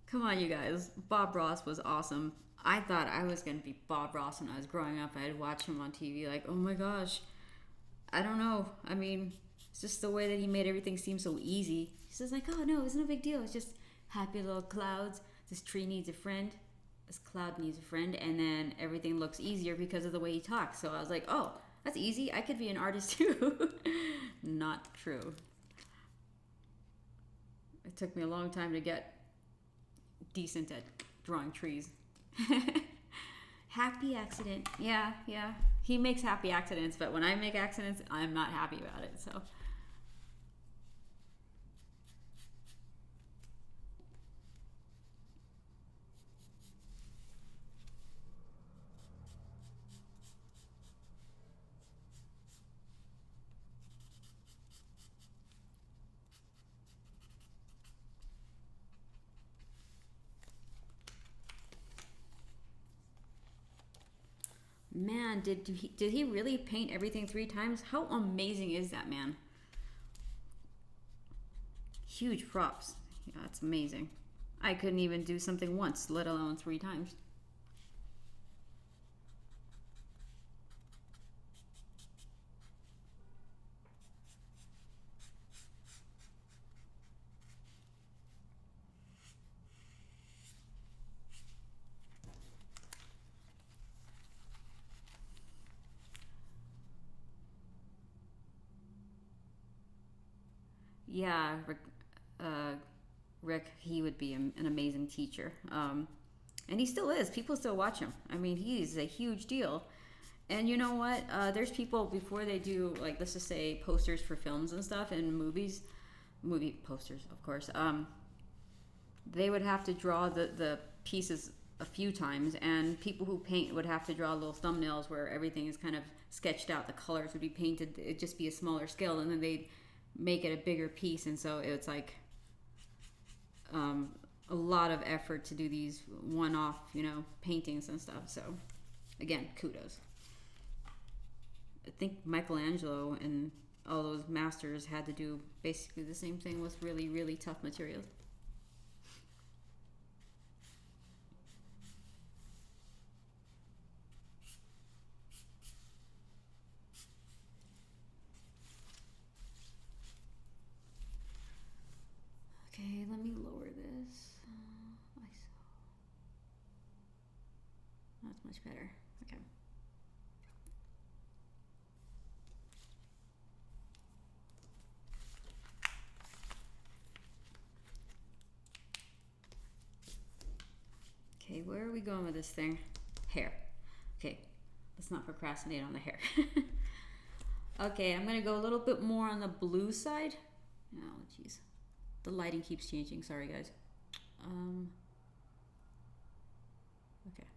Come on, you guys. Bob Ross was awesome. I thought I was going to be Bob Ross when I was growing up. I'd watch him on TV like, oh my gosh. I don't know. I mean, it's just the way that he made everything seem so easy. He's just like, oh no, it's no big deal. It's just happy little clouds. This tree needs a friend. This cloud needs a friend. And then everything looks easier because of the way he talks. So I was like, oh, that's easy. I could be an artist too. Not true. It took me a long time to get decent at drawing trees. Happy accident. Yeah. He makes happy accidents, but when I make accidents, I'm not happy about it. So man, did he really paint everything 3 times? How amazing is that, man? Huge props. Yeah, that's amazing. I couldn't even do something once, let alone 3 times. Yeah, Rick, he would be an amazing teacher. And he still is. People still watch him. I mean, he's a huge deal. And you know what? There's people before they do, like, let's just say posters for films and stuff and movies, movie posters, of course. They would have to draw the pieces a few times, and people who paint would have to draw little thumbnails where everything is kind of sketched out. The colors would be painted. It'd just be a smaller scale, and then they'd make it a bigger piece. And so it's like a lot of effort to do these one-off, paintings and stuff. So again, kudos. I think Michelangelo and all those masters had to do basically the same thing with really, really tough materials. Okay, let me lower this. That's much better. Okay. Okay, where are we going with this thing? Hair. Okay, let's not procrastinate on the hair. Okay, I'm gonna go a little bit more on the blue side. Oh, jeez. The lighting keeps changing. Sorry, guys. Okay.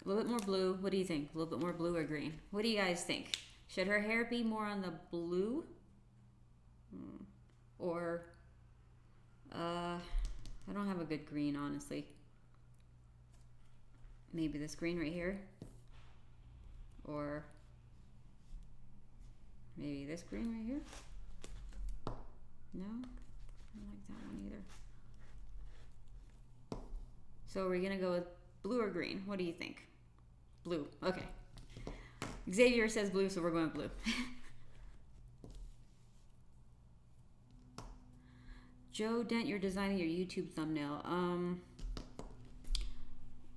A little bit more blue. What do you think? A little bit more blue or green? What do you guys think? Should her hair be more on the blue? Or, I don't have a good green, honestly. Maybe this green right here? Or maybe this green right here? No? I don't like that one either. So we're gonna go with blue or green? What do you think? Blue. Okay. Xavier says blue, so we're going blue. Joe Dent, you're designing your YouTube thumbnail.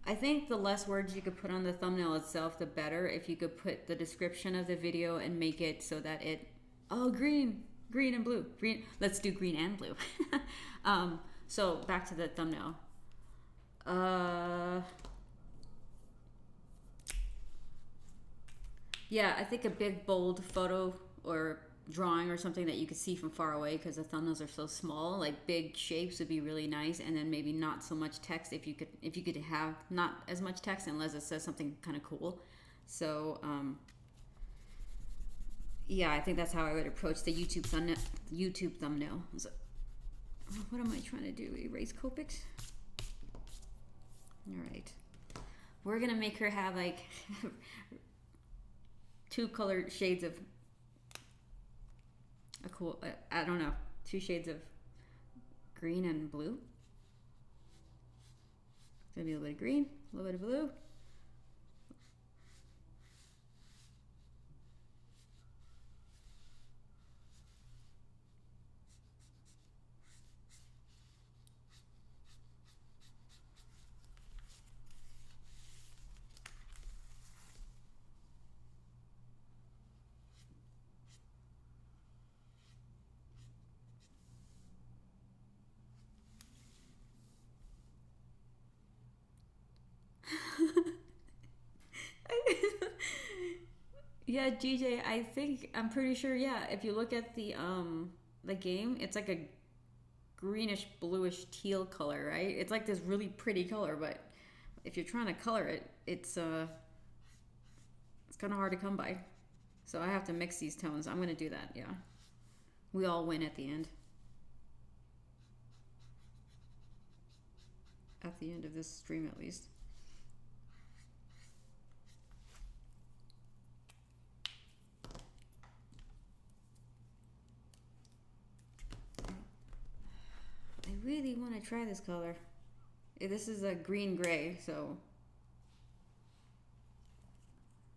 I think the less words you could put on the thumbnail itself, the better. If you could put the description of the video and make it so that it, green and blue. Green. Let's do green and blue. So back to the thumbnail. Yeah, I think a big bold photo or drawing or something that you could see from far away, because the thumbnails are so small, like big shapes would be really nice, and then maybe not so much text if you could have not as much text unless it says something kind of cool. So yeah, I think that's how I would approach the YouTube thumbnail. So, what am I trying to do? Erase Copics? Alright. We're gonna make her have like two colored shades of a cool, I don't know, two shades of green and blue. It's gonna be a little bit of green, a little bit of blue. Yeah, GJ, I'm pretty sure, yeah, if you look at the game, it's like a greenish bluish teal color, right? It's like this really pretty color, but if you're trying to color it, it's kind of hard to come by. So I have to mix these tones. I'm going to do that, yeah. We all win at the end. At the end of this stream, at least. I really want to try this color. This is a green gray, so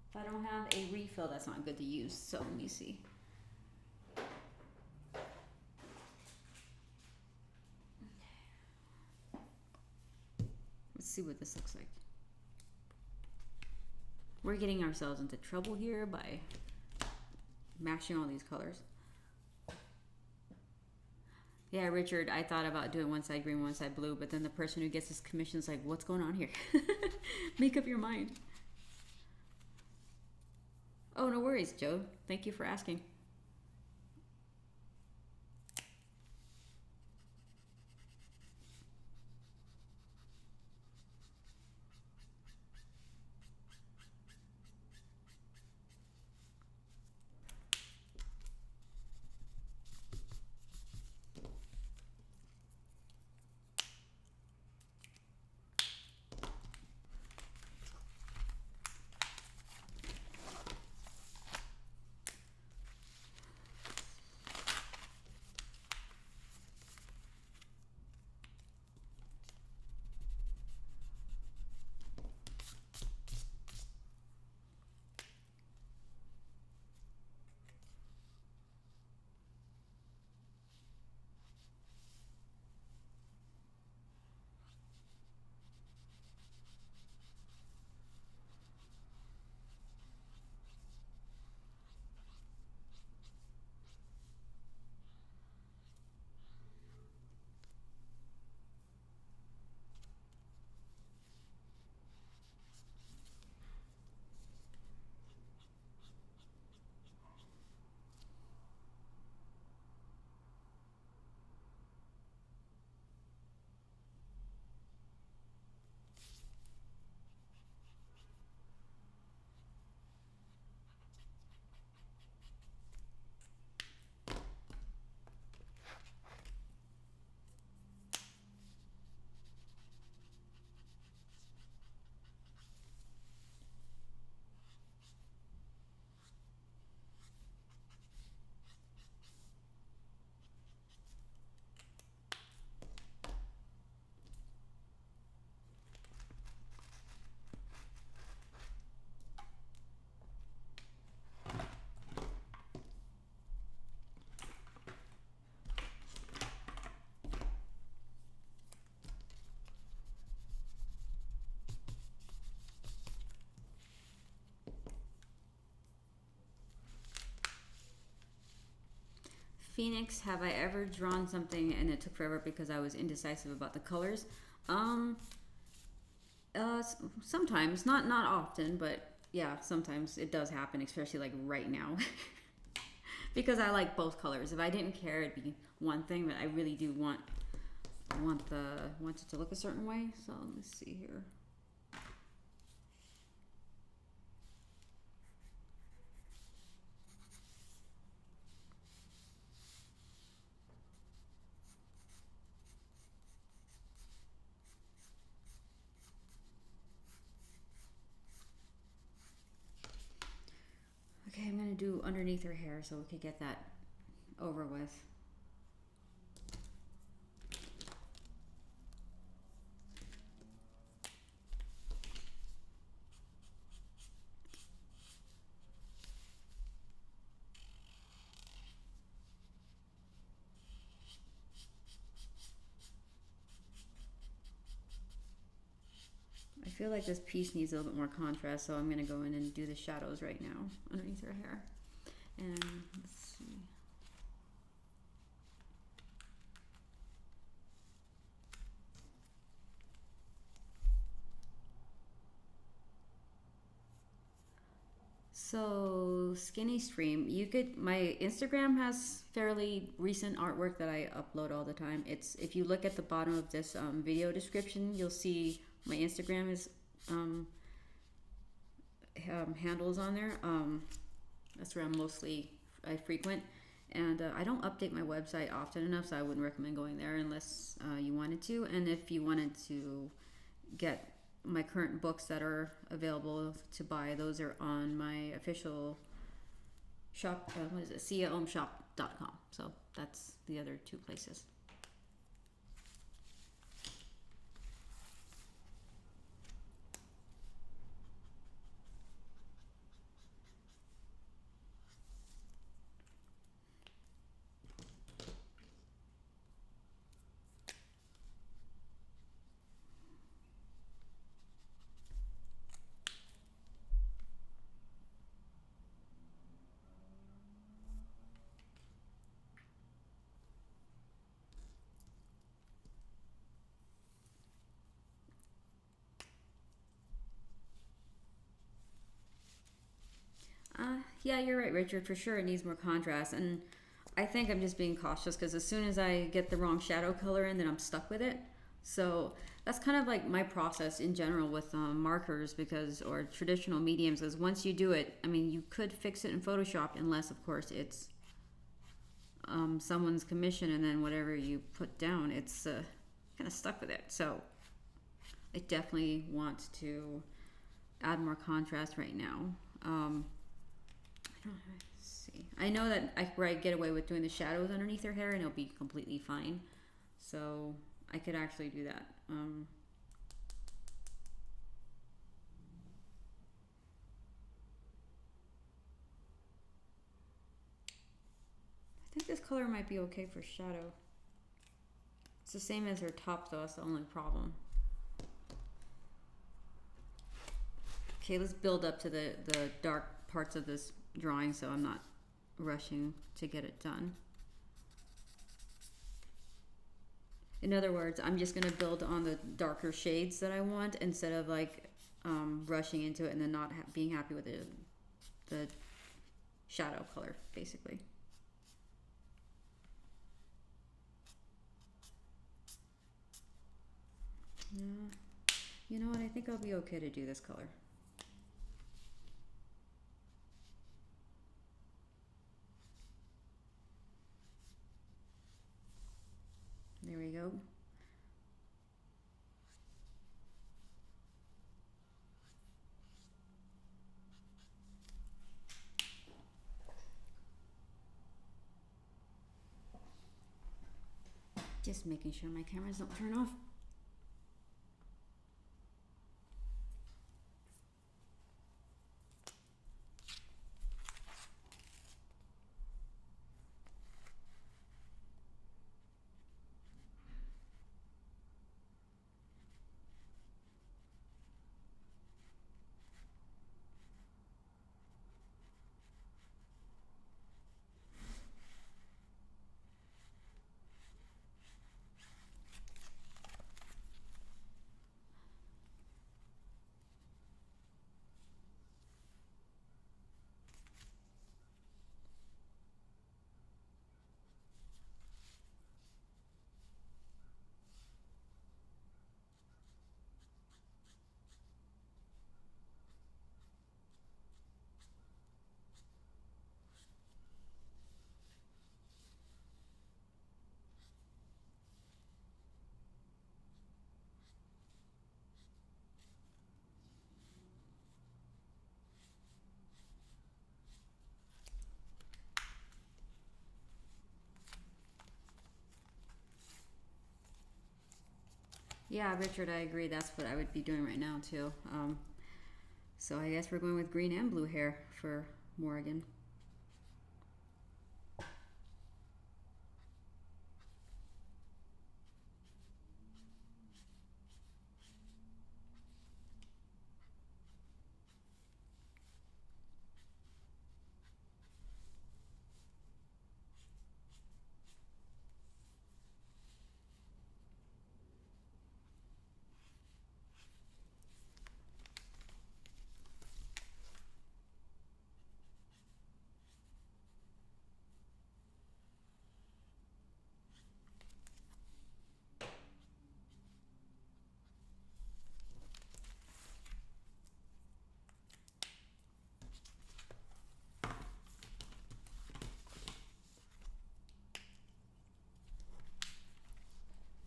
if I don't have a refill, that's not good to use. So let me see. Let's see what this looks like. We're getting ourselves into trouble here by mashing all these colors. Yeah, Richard, I thought about doing one side green, one side blue, but then the person who gets this commission is like, what's going on here? Make up your mind. Oh, no worries, Joe. Thank you for asking. Phoenix, have I ever drawn something and it took forever because I was indecisive about the colors? Sometimes, not often, but yeah, sometimes it does happen, especially like right now. Because I like both colors. If I didn't care, it'd be one thing, but I really do want it to look a certain way. So let's see here. Okay, I'm gonna do underneath her hair so we could get that over with. I feel like this piece needs a little bit more contrast, so I'm gonna go in and do the shadows right now underneath her hair. And let's see. So Skinny Stream, you could, my Instagram has fairly recent artwork that I upload all the time. It's, if you look at the bottom of this video description, you'll see my Instagram is handles on there. That's where I frequent, and I don't update my website often enough, so I wouldn't recommend going there unless you wanted to. And if you wanted to get my current books that are available to buy, those are on my official shop. What is it? siaomshop.com. So that's the other two places. Yeah, you're right, Richard. For sure, it needs more contrast, and I think I'm just being cautious because as soon as I get the wrong shadow color in, then I'm stuck with it. So that's kind of like my process in general with markers, because, or traditional mediums, is once you do it, I mean, you could fix it in Photoshop, unless of course it's someone's commission, and then whatever you put down, it's kind of stuck with it. So I definitely want to add more contrast right now. Let's see. I know that I get away with doing the shadows underneath her hair and it'll be completely fine. So I could actually do that. I think this color might be okay for shadow. It's the same as her top though, that's the only problem. Okay, let's build up to the dark parts of this drawing so I'm not rushing to get it done. In other words, I'm just going to build on the darker shades that I want instead of like rushing into it and then not being happy with the shadow color, basically. You know what? I think I'll be okay to do this color. There we go. Just making sure my cameras don't turn off. Yeah, Richard, I agree. That's what I would be doing right now too. So I guess we're going with green and blue hair for Morrigan.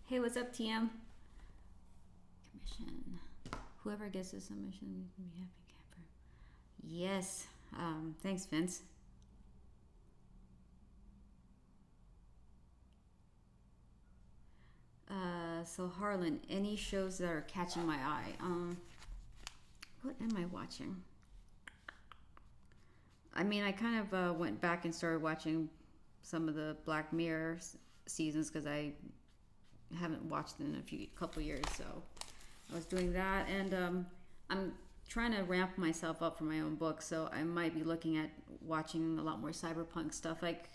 Hey, what's up, TM? Commission. Whoever gets this submission can be happy camper. Yes. Thanks, Vince. So Harlan, any shows that are catching my eye? What am I watching? I mean, I kind of went back and started watching some of the Black Mirror seasons because I haven't watched in a couple years. So I was doing that, and I'm trying to ramp myself up for my own book. So I might be looking at watching a lot more cyberpunk stuff, like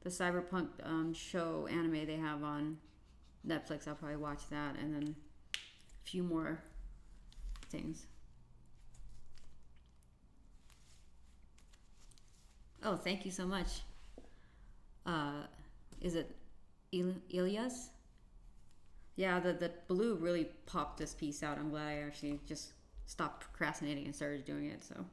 the cyberpunk show anime they have on Netflix. I'll probably watch that, and then a few more things. Oh, thank you so much. Is it Ilias? Yeah, the blue really popped this piece out. I'm glad I actually just stopped procrastinating and started doing it. So.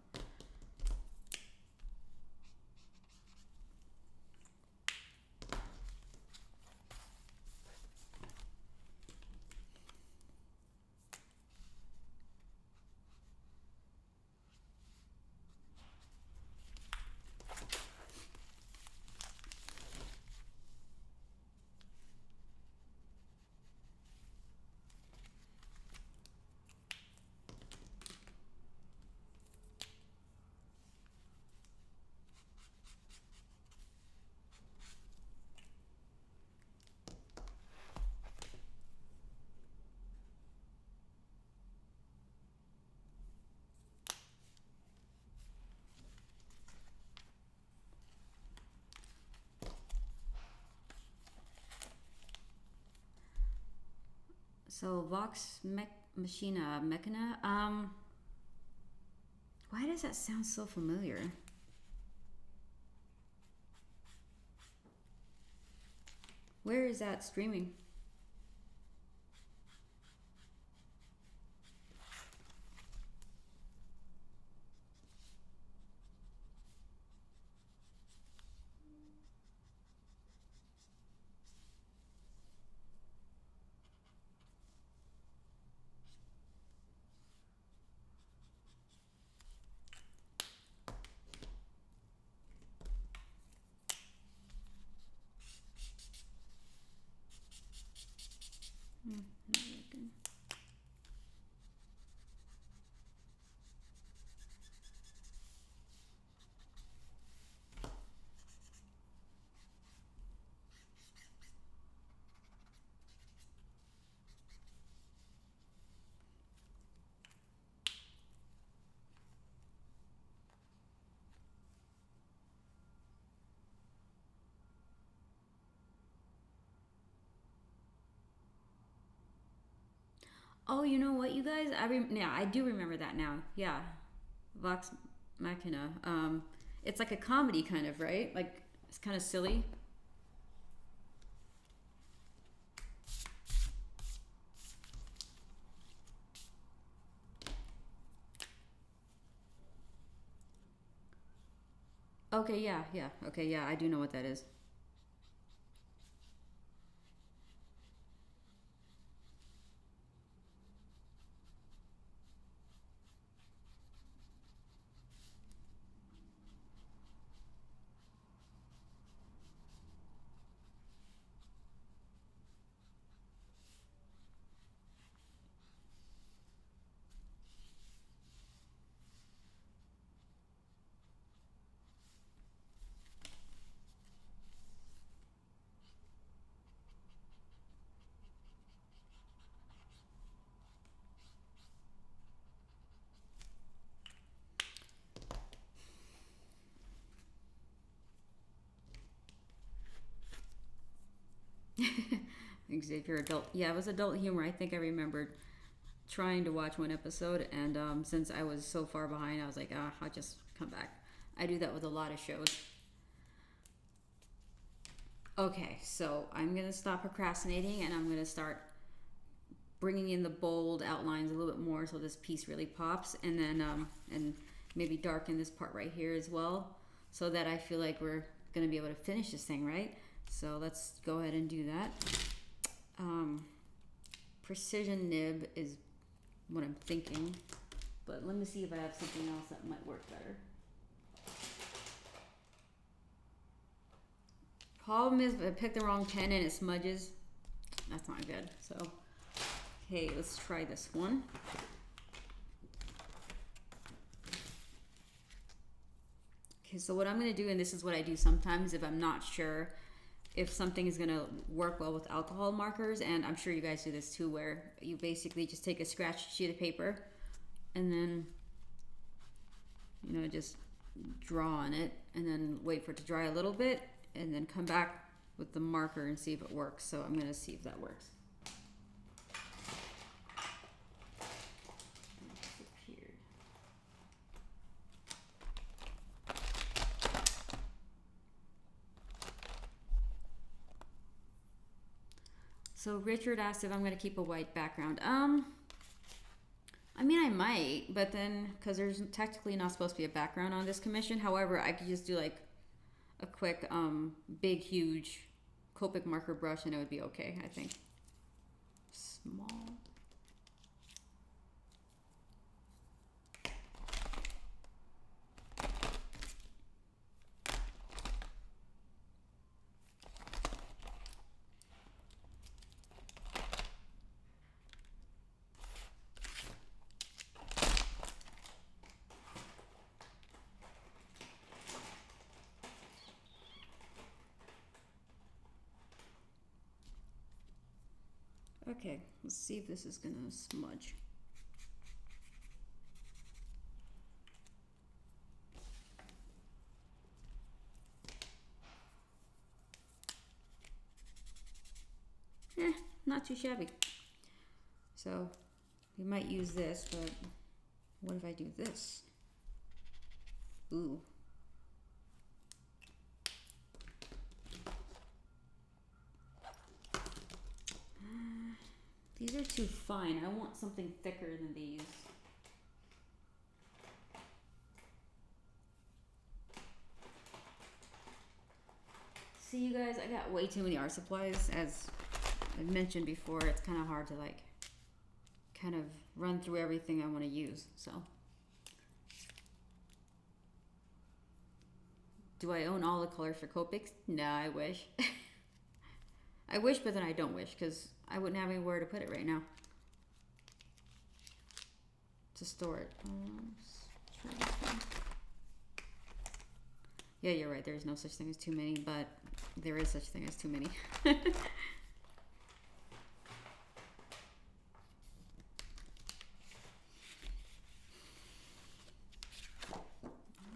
So Vox Machina Mechana. Why does that sound so familiar? Where is that streaming? Oh, you know what, you guys? Yeah, I do remember that now. Yeah, Vox Machina. It's like a comedy kind of, right? Like it's kind of silly. Okay, yeah, yeah. Okay, yeah, I do know what that is. Xavier adult. Yeah, it was adult humor. I think I remembered trying to watch one episode, and since I was so far behind, I was like, I'll just come back. I do that with a lot of shows. Okay, so I'm going to stop procrastinating, and I'm going to start bringing in the bold outlines a little bit more so this piece really pops, and then and maybe darken this part right here as well, so that I feel like we're going to be able to finish this thing, right? So let's go ahead and do that. Precision nib is what I'm thinking, but let me see if I have something else that might work better. Problem is, if I pick the wrong pen and it smudges, that's not good. So, okay, let's try this one. Okay, so what I'm going to do, and this is what I do sometimes if I'm not sure if something is going to work well with alcohol markers, and I'm sure you guys do this too, where you basically just take a scratched sheet of paper and then, you know, just draw on it and then wait for it to dry a little bit and then come back with the marker and see if it works. So I'm going to see if that works. So Richard asked if I'm going to keep a white background. I mean, I might, but then, because there's technically not supposed to be a background on this commission. However, I could just do like a quick, big, huge Copic marker brush and it would be okay, I think. Small. Okay, let's see if this is gonna smudge. Not too shabby. So we might use this, but what if I do this? Ooh. These are too fine. I want something thicker than these. See, you guys, I got way too many art supplies. As I mentioned before, it's kind of hard to like kind of run through everything I want to use. So, do I own all the colors for Copics? No, I wish. I wish, but then I don't wish, because I wouldn't have anywhere to put it right now to store it. Yeah, you're right. There's no such thing as too many, but there is such thing as too many. What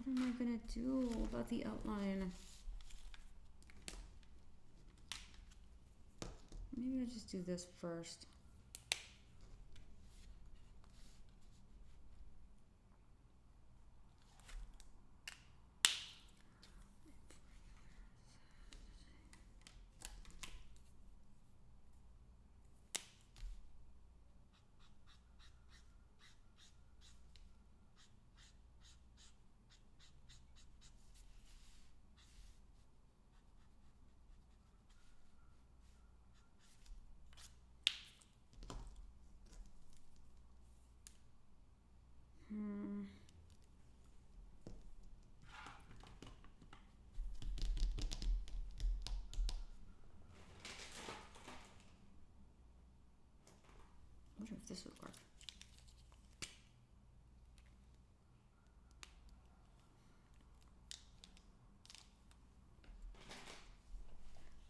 am I gonna do about the outline? Maybe I'll just do this first. I wonder if this would work.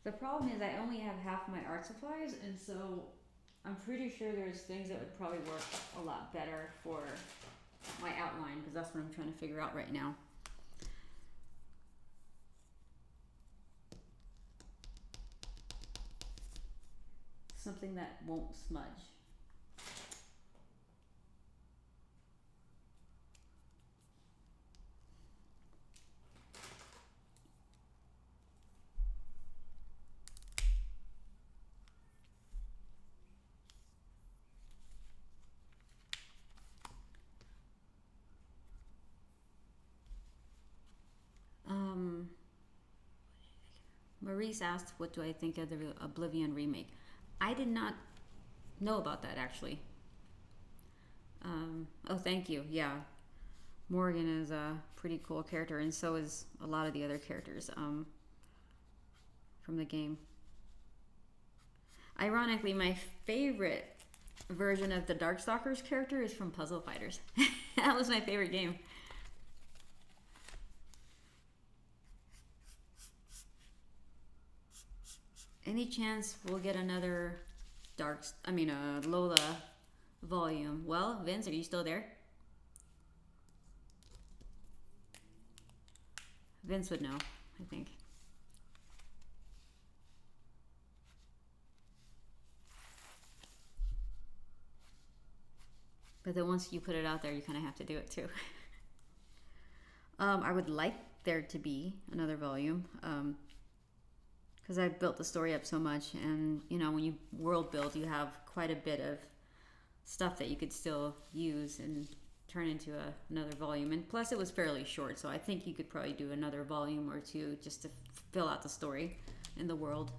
The problem is I only have half my art supplies, and so I'm pretty sure there's things that would probably work a lot better for my outline, because that's what I'm trying to figure out right now. something that won't smudge. Maurice asked, what do I think of the Oblivion remake? I did not know about that, actually. Oh, thank you. Yeah. Morgan is a pretty cool character, and so is a lot of the other characters from the game. Ironically, my favorite version of the Darkstalkers character is from Puzzle Fighters. That was my favorite game. Any chance we'll get another Lola volume? Well, Vince, are you still there? Vince would know, I think. But then once you put it out there, you kind of have to do it too. I would like there to be another volume. Because I've built the story up so much, and you know, when you world build, you have quite a bit of stuff that you could still use and turn into another volume. And plus, it was fairly short, so I think you could probably do another volume or two just to fill out the story in the world.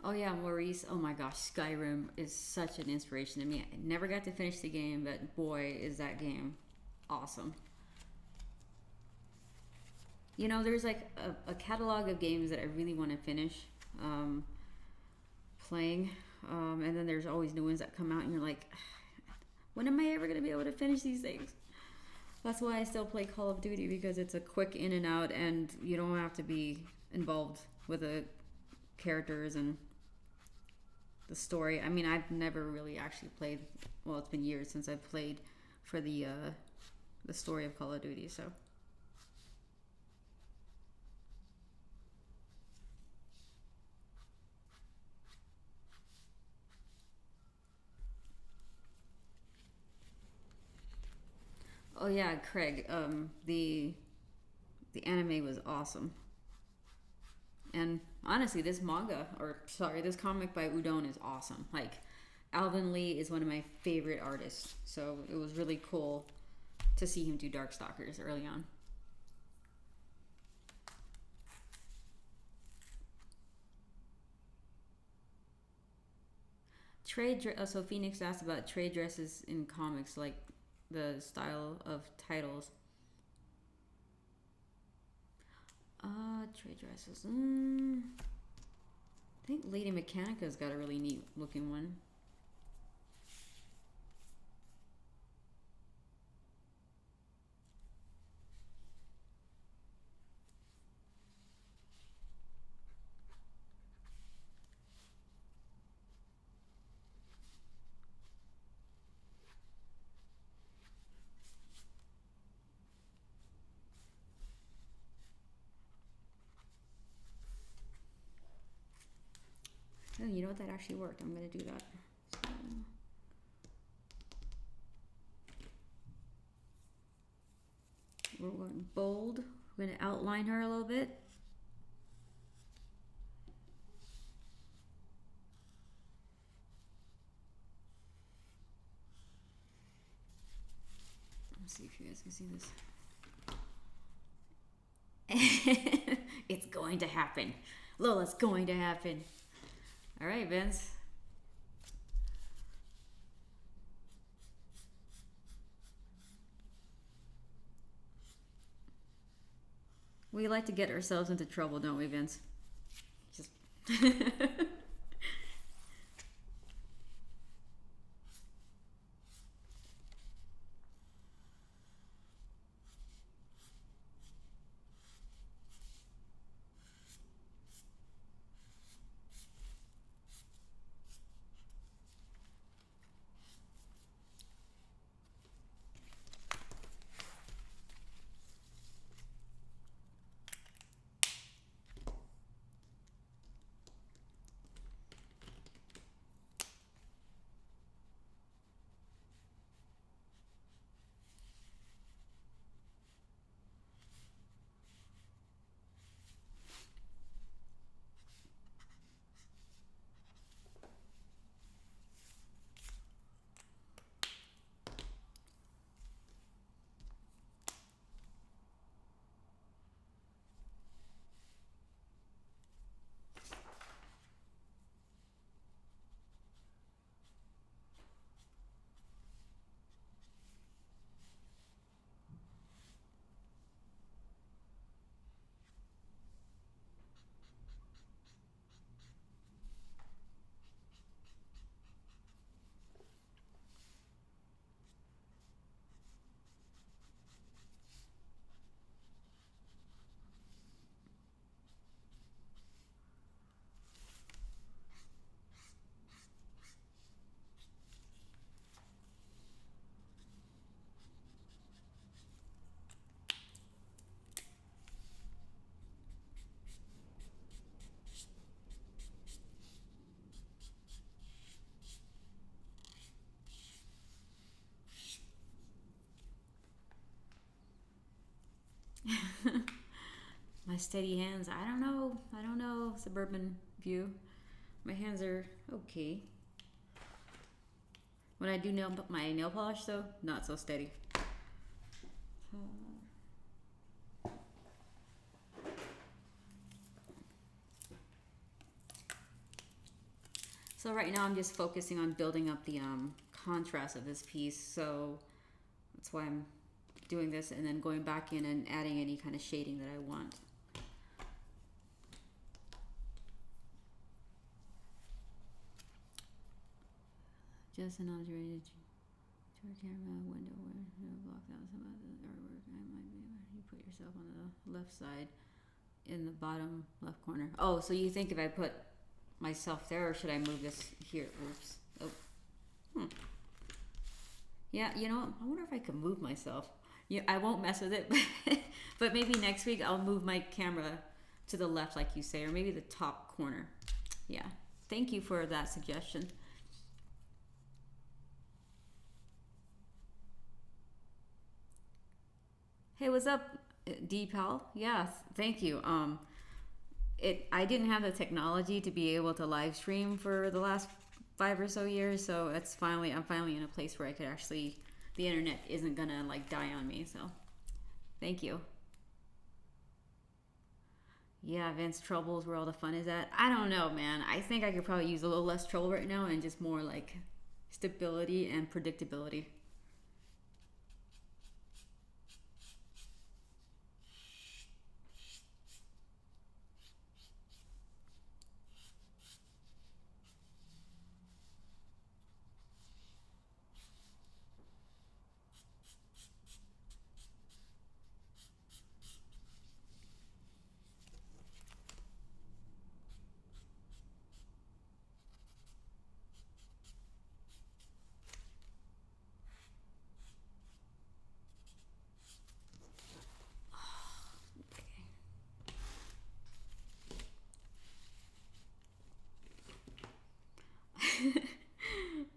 Oh yeah, Maurice. Oh my gosh, Skyrim is such an inspiration to me. I never got to finish the game, but boy, is that game awesome. You know, there's like a catalog of games that I really want to finish playing. And then there's always new ones that come out and you're like, when am I ever going to be able to finish these things? That's why I still play Call of Duty, because it's a quick in and out and you don't have to be involved with the characters and the story. I mean, I've never really actually played, well, it's been years since I've played for the story of Call of Duty, so. Oh yeah, Craig, the anime was awesome. And honestly, this comic by Udon is awesome. Like, Alvin Lee is one of my favorite artists, so it was really cool to see him do Darkstalkers early on. So Phoenix asked about trade dresses in comics, like the style of titles. Trade dresses. I think Lady Mechanica's got a really neat looking one. Oh, you know what? That actually worked. I'm going to do that. So. We're going bold. We're going to outline her a little bit. Let's see if you guys can see this. It's going to happen. Lola's going to happen. All right, Vince. We like to get ourselves into trouble, don't we, Vince? Just my steady hands. I don't know. I don't know. Suburban view. My hands are okay. When I do my nail polish, though, not so steady. So right now I'm just focusing on building up the contrast of this piece. So that's why I'm doing this, and then going back in and adding any kind of shading that I want. Just an observation to our camera window where block out some of the artwork. I might be you put yourself on the left side in the bottom left corner. Oh, so you think if I put myself there, or should I move this here? Oops. Oh. Yeah, you know, I wonder if I could move myself. Yeah, I won't mess with it, but maybe next week I'll move my camera to the left, like you say, or maybe the top corner. Yeah, thank you for that suggestion. Hey, what's up, D-Pal? Yeah, thank you. I didn't have the technology to be able to live stream for the last 5 or so years, so I'm finally in a place where I could actually, the internet isn't gonna like die on me, so thank you. Yeah, Vince, trouble's where all the fun is at. I don't know, man. I think I could probably use a little less trouble right now and just more like stability and predictability.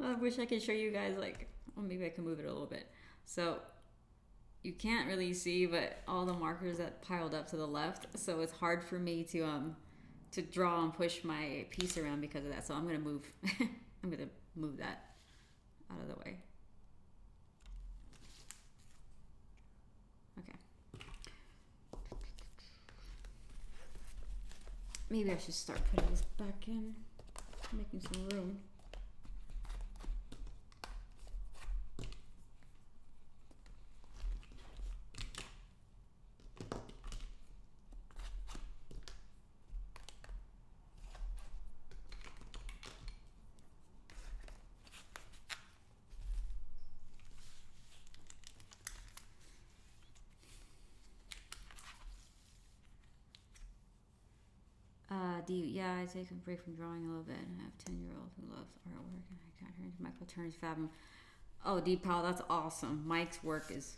I wish I could show you guys, like, well, maybe I can move it a little bit. So you can't really see, but all the markers that piled up to the left, so it's hard for me to draw and push my piece around because of that. So I'm gonna move I'm gonna move that out of the way. Okay. Maybe I should start putting this back in, making some room. Yeah, I take a break from drawing a little bit. I have a 10-year-old who loves artwork, and I got her into Michael Turner's Fathom. Oh, Deepal, that's awesome. Mike's work is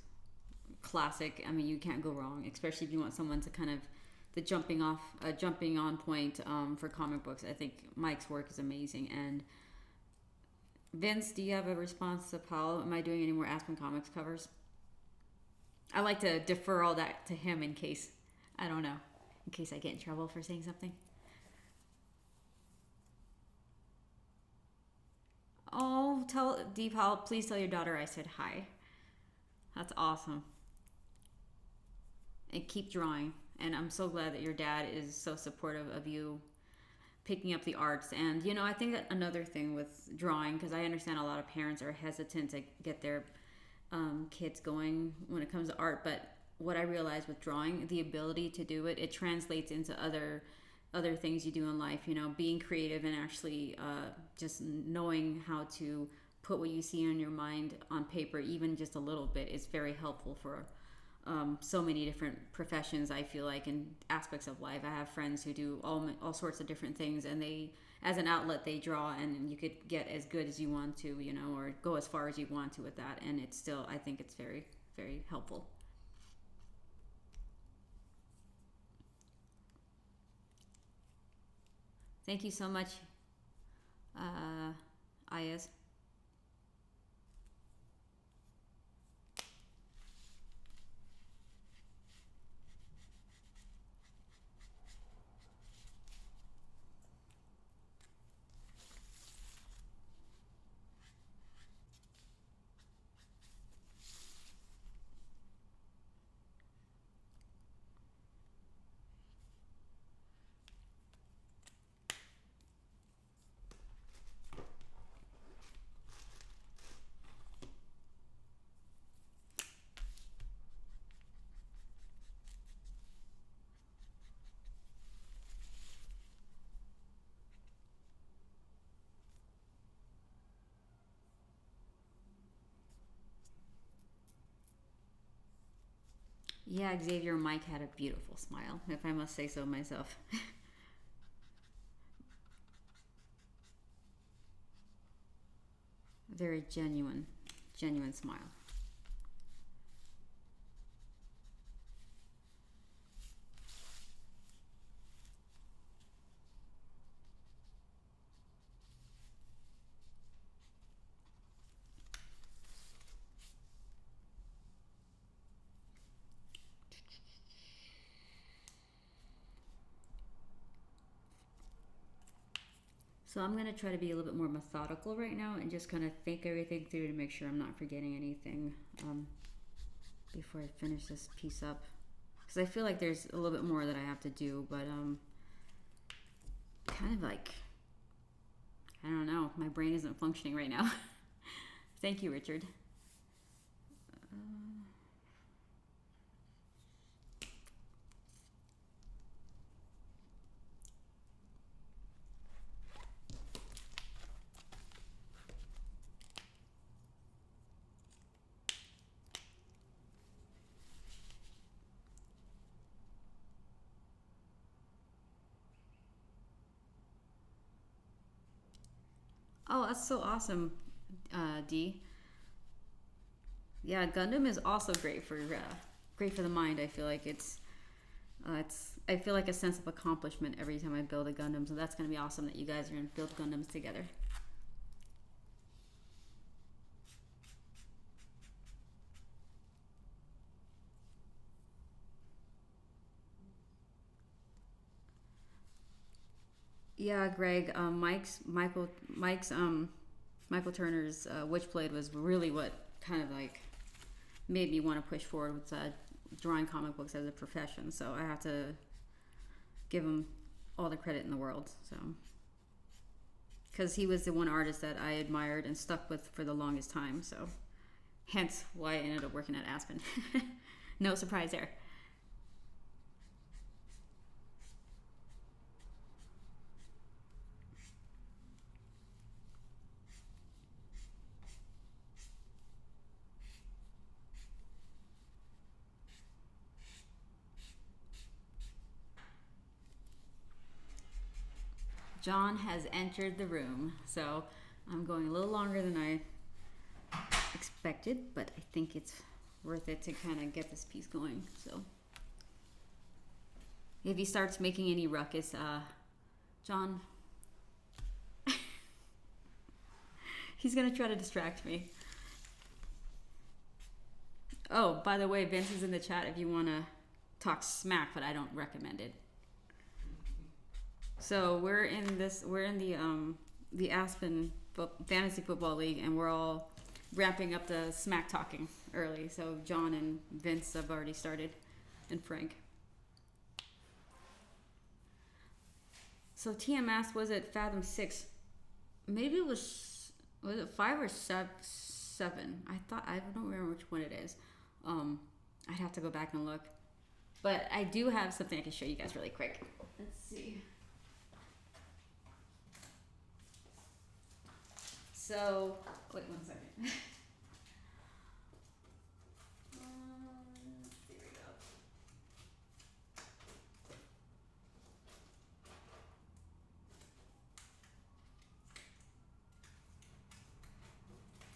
classic. I mean, you can't go wrong, especially if you want someone to kind of the jumping on point for comic books. I think Mike's work is amazing. And Vince, do you have a response to Paul? Am I doing any more Aspen Comics covers? I like to defer all that to him in case, I don't know, in case I get in trouble for saying something. Oh, tell Deepal, please tell your daughter I said hi. That's awesome. And keep drawing. And I'm so glad that your dad is so supportive of you picking up the arts. And you know, I think that another thing with drawing, because I understand a lot of parents are hesitant to get their kids going when it comes to art, but what I realized with drawing, the ability to do it, it translates into other things you do in life. You know, being creative and actually just knowing how to put what you see in your mind on paper, even just a little bit, is very helpful for so many different professions. I feel like in aspects of life, I have friends who do all sorts of different things, and they, as an outlet, they draw, and you could get as good as you want to, you know, or go as far as you want to with that, and it's still, I think it's very, very helpful. Thank you so much, Ayaz. Yeah, Xavier Mike had a beautiful smile, if I must say so myself. Very genuine, genuine smile. So I'm going to try to be a little bit more methodical right now and just kind of think everything through to make sure I'm not forgetting anything before I finish this piece up. Because I feel like there's a little bit more that I have to do, but kind of like, I don't know, my brain isn't functioning right now. Thank you, Richard. Oh, that's so awesome, D. Yeah, Gundam is also great for the mind. I feel like it's I feel like a sense of accomplishment every time I build a Gundam. So that's gonna be awesome that you guys are gonna build Gundams together. Yeah, Greg. Michael Turner's Witchblade was really what kind of like made me want to push forward with drawing comic books as a profession. So I have to give him all the credit in the world. So because he was the one artist that I admired and stuck with for the longest time. So hence why I ended up working at Aspen. No surprise there. John has entered the room, so I'm going a little longer than I expected, but I think it's worth it to kind of get this piece going. So if he starts making any ruckus, John, he's gonna try to distract me. Oh, by the way, Vince is in the chat if you want to talk smack, but I don't recommend it. So we're in the Aspen Fantasy Football League, and we're all wrapping up the smack talking early. So John and Vince have already started, and Frank. So TMS was at Fathom 6. Maybe it was it 5 or 7? I don't remember which one it is. I'd have to go back and look. But I do have something I can show you guys really quick. Let's see. So, wait 1 second. There we go.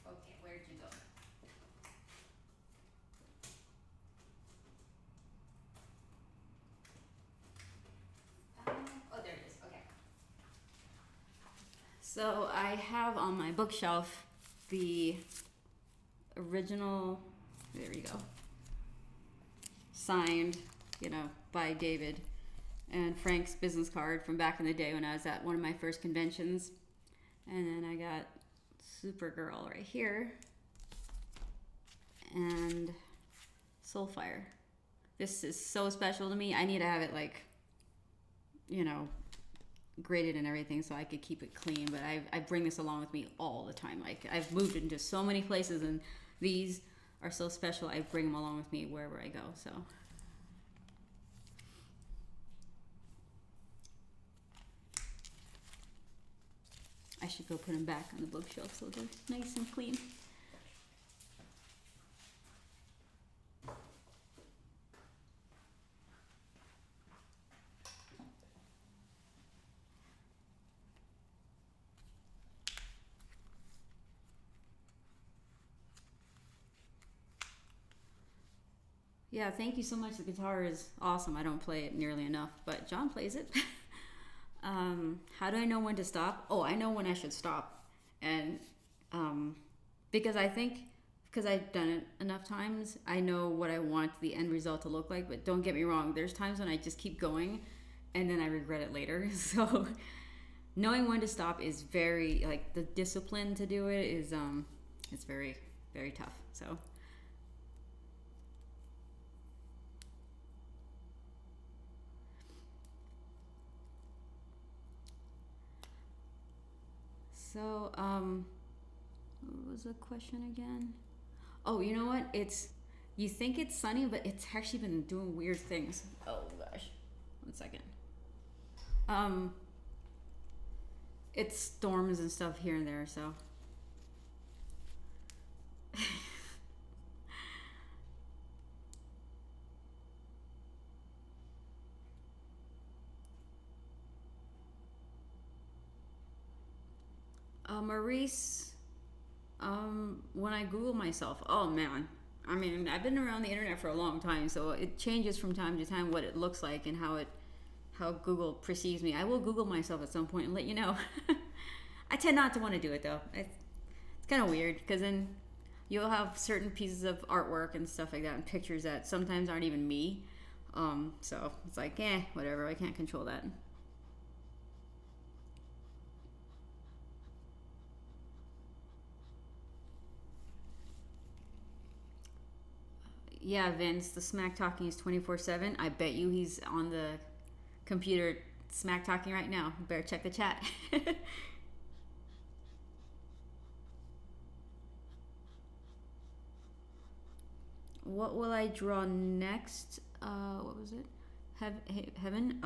Okay, where'd you go? Oh, there it is. Okay. So I have on my bookshelf the original, there we go, signed, by David and Frank's business card from back in the day when I was at one of my first conventions. And then I got Supergirl right here and Soulfire. This is so special to me. I need to have it graded and everything so I could keep it clean, but I bring this along with me all the time. Like, I've moved into so many places and these are so special. I bring them along with me wherever I go. So I should go put them back on the bookshelf so they're nice and clean. Yeah, thank you so much. The guitar is awesome. I don't play it nearly enough, but John plays it. How do I know when to stop? Oh, I know when I should stop. And because I've done it enough times, I know what I want the end result to look like. But don't get me wrong, there's times when I just keep going and then I regret it later. So knowing when to stop is very, the discipline to do it is, it's very, very tough. So, what was the question again? Oh, you know what? You think it's sunny, but it's actually been doing weird things. Oh gosh, 1 second. It's storms and stuff here and there, so. Maurice, when I Google myself, oh man, I mean, I've been around the internet for a long time, so it changes from time to time what it looks like and how Google perceives me. I will Google myself at some point and let you know. I tend not to want to do it though. It's kind of weird because then you'll have certain pieces of artwork and stuff like that and pictures that sometimes aren't even me. So it's like, whatever, I can't control that. Yeah, Vince, the smack talking is 24/7. I bet you he's on the computer smack talking right now. Better check the chat. What will I draw next? What was it? Heaven?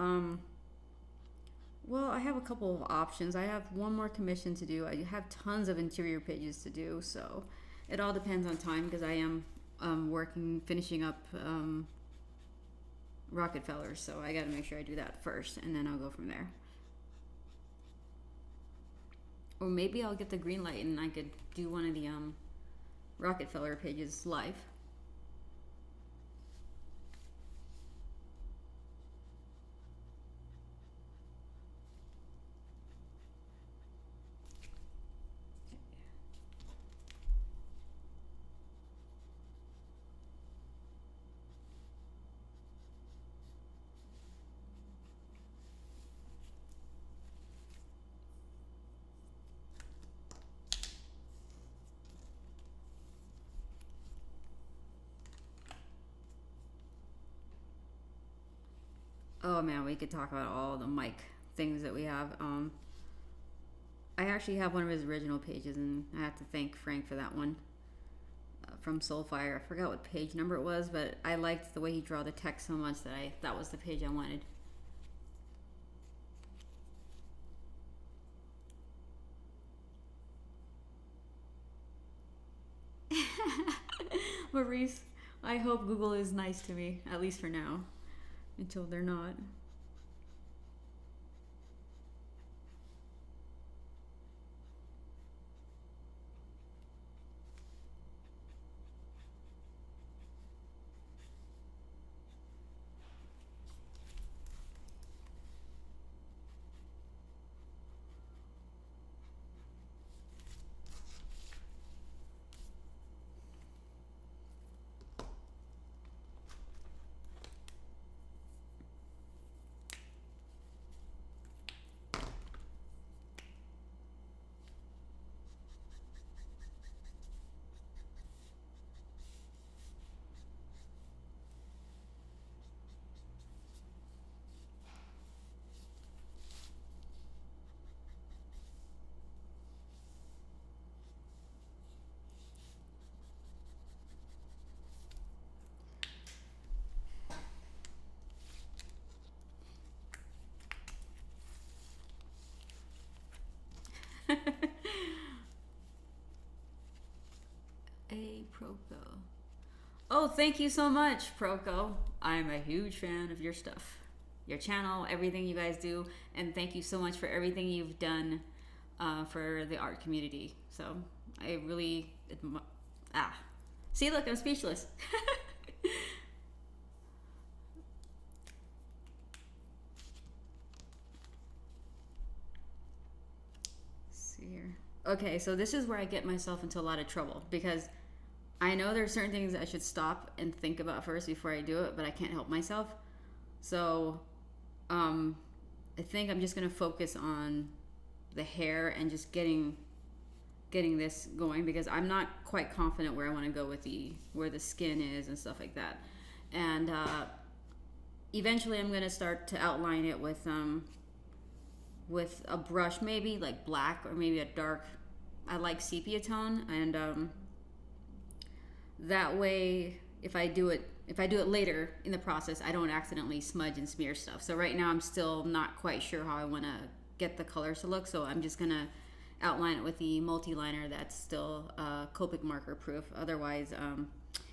Well, I have a couple of options. I have one more commission to do. I have tons of interior pages to do, so it all depends on time because I am finishing up Rockefellers, so I got to make sure I do that first, and then I'll go from there. Or maybe I'll get the green light and I could do one of the Rockefeller pages live. Oh man, we could talk about all the mic things that we have. I actually have one of his original pages, and I have to thank Frank for that one from Soulfire. I forgot what page number it was, but I liked the way he drew the text so much that that was the page I wanted. Maurice, I hope Google is nice to me, at least for now, until they're not. A Proco. Oh, thank you so much, Proco. I'm a huge fan of your stuff, your channel, everything you guys do, and thank you so much for everything you've done for the art community. So I really see, look, I'm speechless. Okay, so this is where I get myself into a lot of trouble, because I know there's certain things I should stop and think about first before I do it, but I can't help myself. So I think I'm just going to focus on the hair and just getting this going, because I'm not quite confident where I want to go with where the skin is and stuff like that. And eventually I'm going to start to outline it with a brush, maybe like black or maybe a dark, I like sepia tone, and that way if I do it later in the process, I don't accidentally smudge and smear stuff. So right now I'm still not quite sure how I want to get the colors to look, so I'm just gonna outline it with the multi-liner that's still Copic marker proof. Otherwise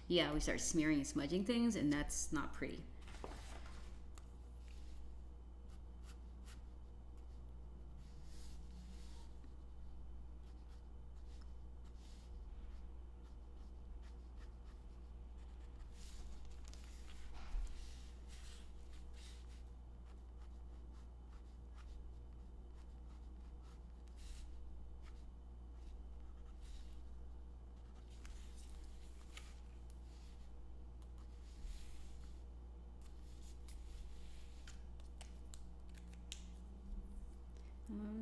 yeah, we start smearing and smudging things, and that's not pretty.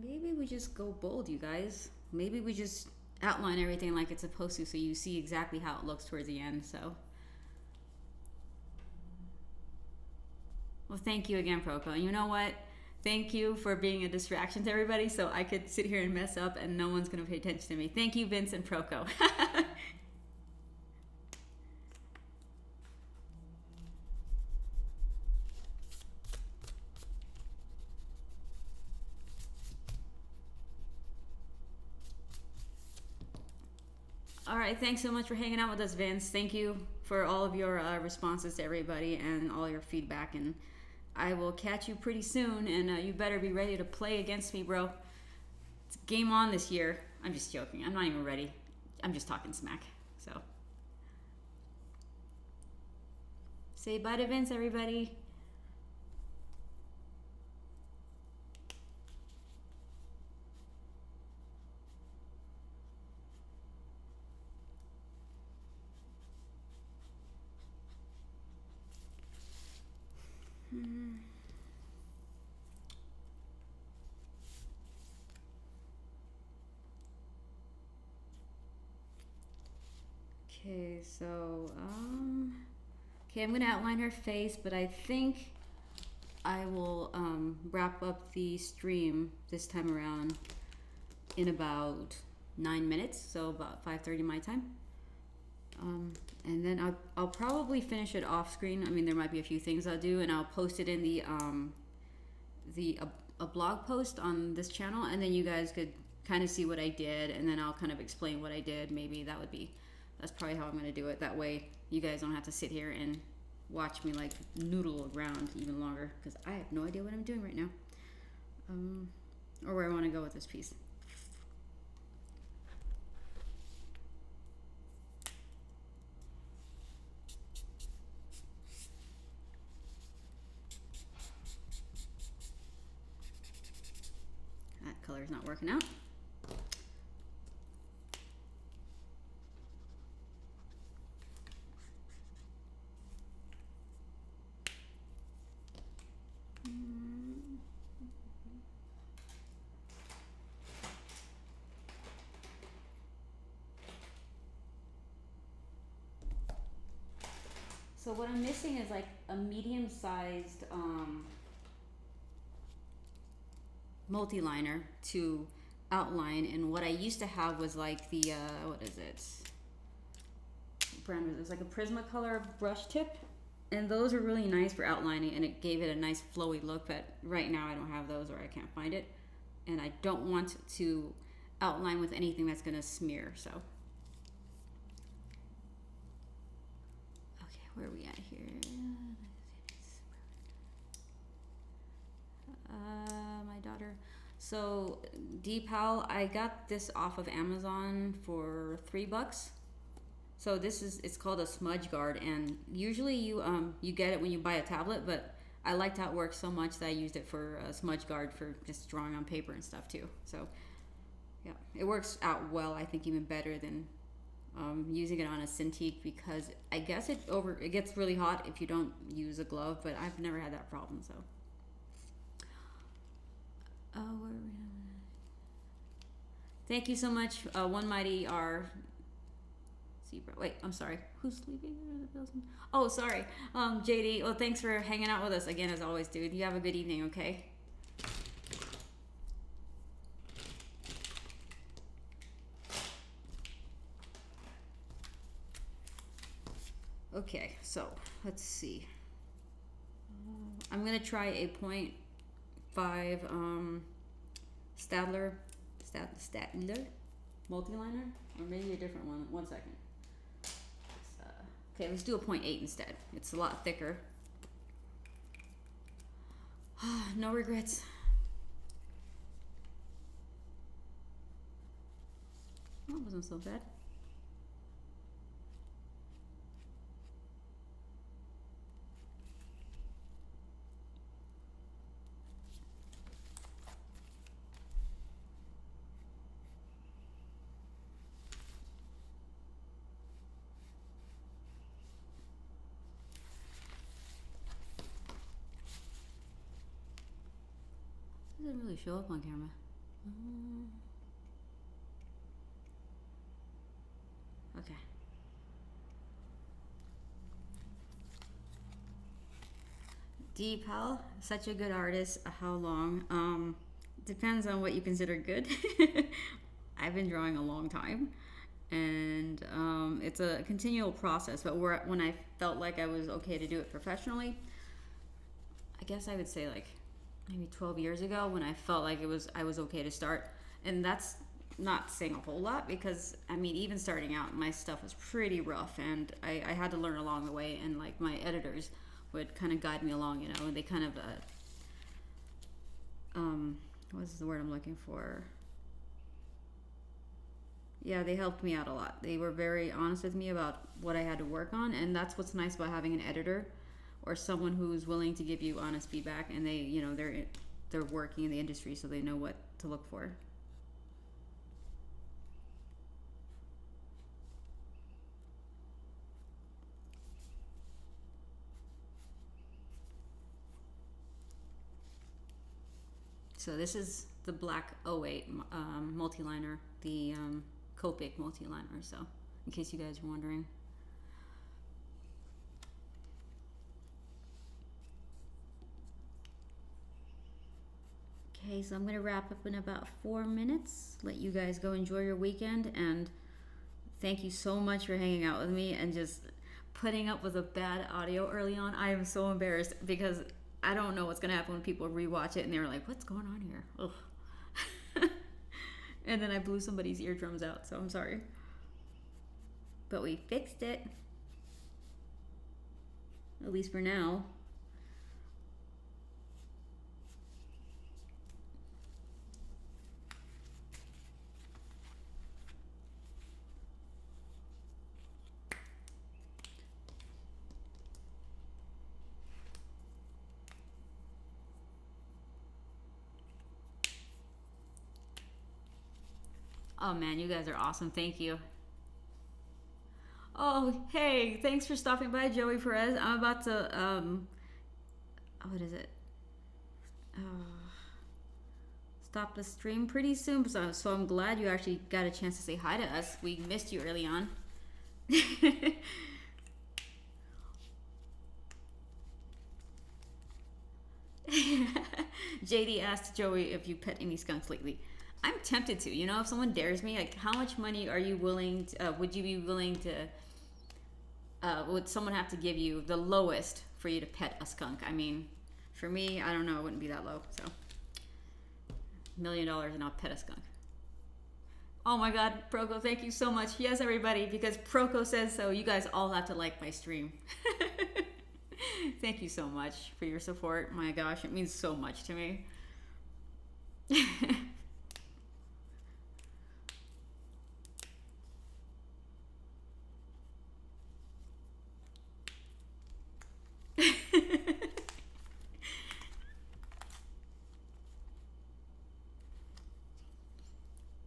Maybe we just go bold, you guys. Maybe we just outline everything like it's supposed to, so you see exactly how it looks towards the end. So, well, thank you again, Proco. And you know what? Thank you for being a distraction to everybody, so I could sit here and mess up and no one's going to pay attention to me. Thank you, Vince and Proco. All right, thanks so much for hanging out with us, Vince. Thank you for all of your responses to everybody and all your feedback. And I will catch you pretty soon. And you better be ready to play against me, bro. It's game on this year. I'm just joking. I'm not even ready. I'm just talking smack. So say bye to Vince, everybody. Okay, so okay, I'm gonna outline her face, but I think I will wrap up the stream this time around in about 9 minutes, so about 5:30 my time. And then I'll probably finish it off screen. I mean, there might be a few things I'll do, and I'll post it in a blog post on this channel, and then you guys could kind of see what I did, and then I'll kind of explain what I did. Maybe that's probably how I'm gonna do it. That way, you guys don't have to sit here and watch me like noodle around even longer, because I have no idea what I'm doing right now, or where I want to go with this piece. That color's not working out. So what I'm missing is like a medium-sized multi-liner to outline, and what I used to have was like the what is it? Brand was it? It was like a Prismacolor brush tip, and those are really nice for outlining, and it gave it a nice flowy look. But right now I don't have those, or I can't find it, and I don't want to outline with anything that's gonna smear. So. Where are we at here? My daughter. So Deepal, I got this off of Amazon for $3. So it's called a smudge guard, and usually you get it when you buy a tablet, but I liked how it worked so much that I used it for a smudge guard for just drawing on paper and stuff too. So yeah, it works out well. I think even better than using it on a Cintiq, because I guess it gets really hot if you don't use a glove, but I've never had that problem. So where are we? Thank you so much, One Mighty R Zebra. Wait, I'm sorry, who's leaving the building? Oh, sorry, JD. Well, thanks for hanging out with us again, as always, dude. You have a good evening. Okay. Okay, so let's see. I'm gonna try a 0.5 Statler multi-liner, or maybe a different one. 1 second. Okay, let's do a 0.8 instead. It's a lot thicker. No regrets. That wasn't so bad. Doesn't really show up on camera. Okay. Deepal, such a good artist. How long? Depends on what you consider good. I've been drawing a long time, and it's a continual process. But when I felt like I was okay to do it professionally, I guess I would say like maybe 12 years ago, when I felt like I was okay to start. And that's not saying a whole lot, because I mean, even starting out, my stuff was pretty rough, and I had to learn along the way, and like my editors would kind of guide me along, you know, and they kind of what's the word I'm looking for? Yeah, they helped me out a lot. They were very honest with me about what I had to work on, and that's what's nice about having an editor or someone who's willing to give you honest feedback, and they, they're working in the industry, so they know what to look for. So this is the black '08 multi-liner, the Copic multi-liner, so in case you guys are wondering. Okay, so I'm going to wrap up in about 4 minutes, let you guys go enjoy your weekend, and thank you so much for hanging out with me and just putting up with a bad audio early on. I am so embarrassed because I don't know what's going to happen when people rewatch it and they're like, what's going on here? Ugh. And then I blew somebody's eardrums out, so I'm sorry. But we fixed it. At least for now. Oh man, you guys are awesome. Thank you. Oh, hey, thanks for stopping by, Joey Perez. I'm about to, what is it? Uh, Stop the stream pretty soon, so I'm glad you actually got a chance to say hi to us. We missed you early on. JD asked Joey if you pet any skunks lately. I'm tempted to. If someone dares me, like, how much money are you willing to, would you be willing to, would someone have to give you the lowest for you to pet a skunk? I mean, for me, I don't know, it wouldn't be that low, so. $1 million and I'll pet a skunk. Oh my God, Proco, thank you so much. Yes, everybody, because Proco says so. You guys all have to like my stream. Thank you so much for your support. My gosh, it means so much to me.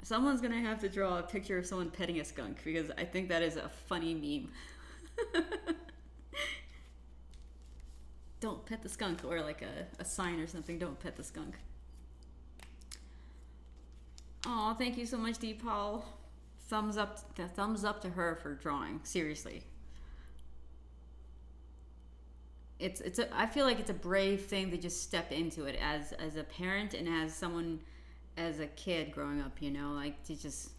Someone's gonna have to draw a picture of someone petting a skunk because I think that is a funny meme. Don't pet the skunk, or like a sign or something. Don't pet the skunk. Oh, thank you so much, Deepal. Thumbs up to her for drawing. Seriously. I feel like it's a brave thing to just step into it as a parent and as someone, as a kid growing up, like to just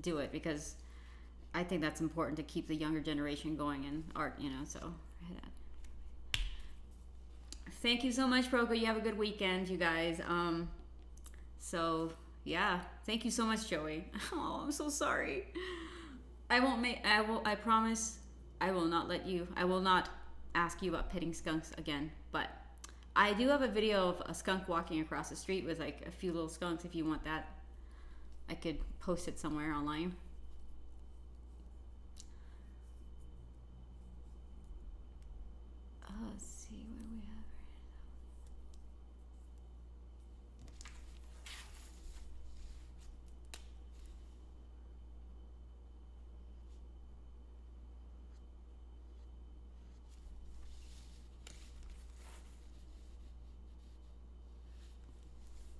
do it, because I think that's important to keep the younger generation going in art, so. Thank you so much, Proco. You have a good weekend, you guys. So yeah, thank you so much, Joey. Oh, I'm so sorry. I promise I will not ask you about petting skunks again, but I do have a video of a skunk walking across the street with like a few little skunks. If you want that, I could post it somewhere online. Let's see where we have.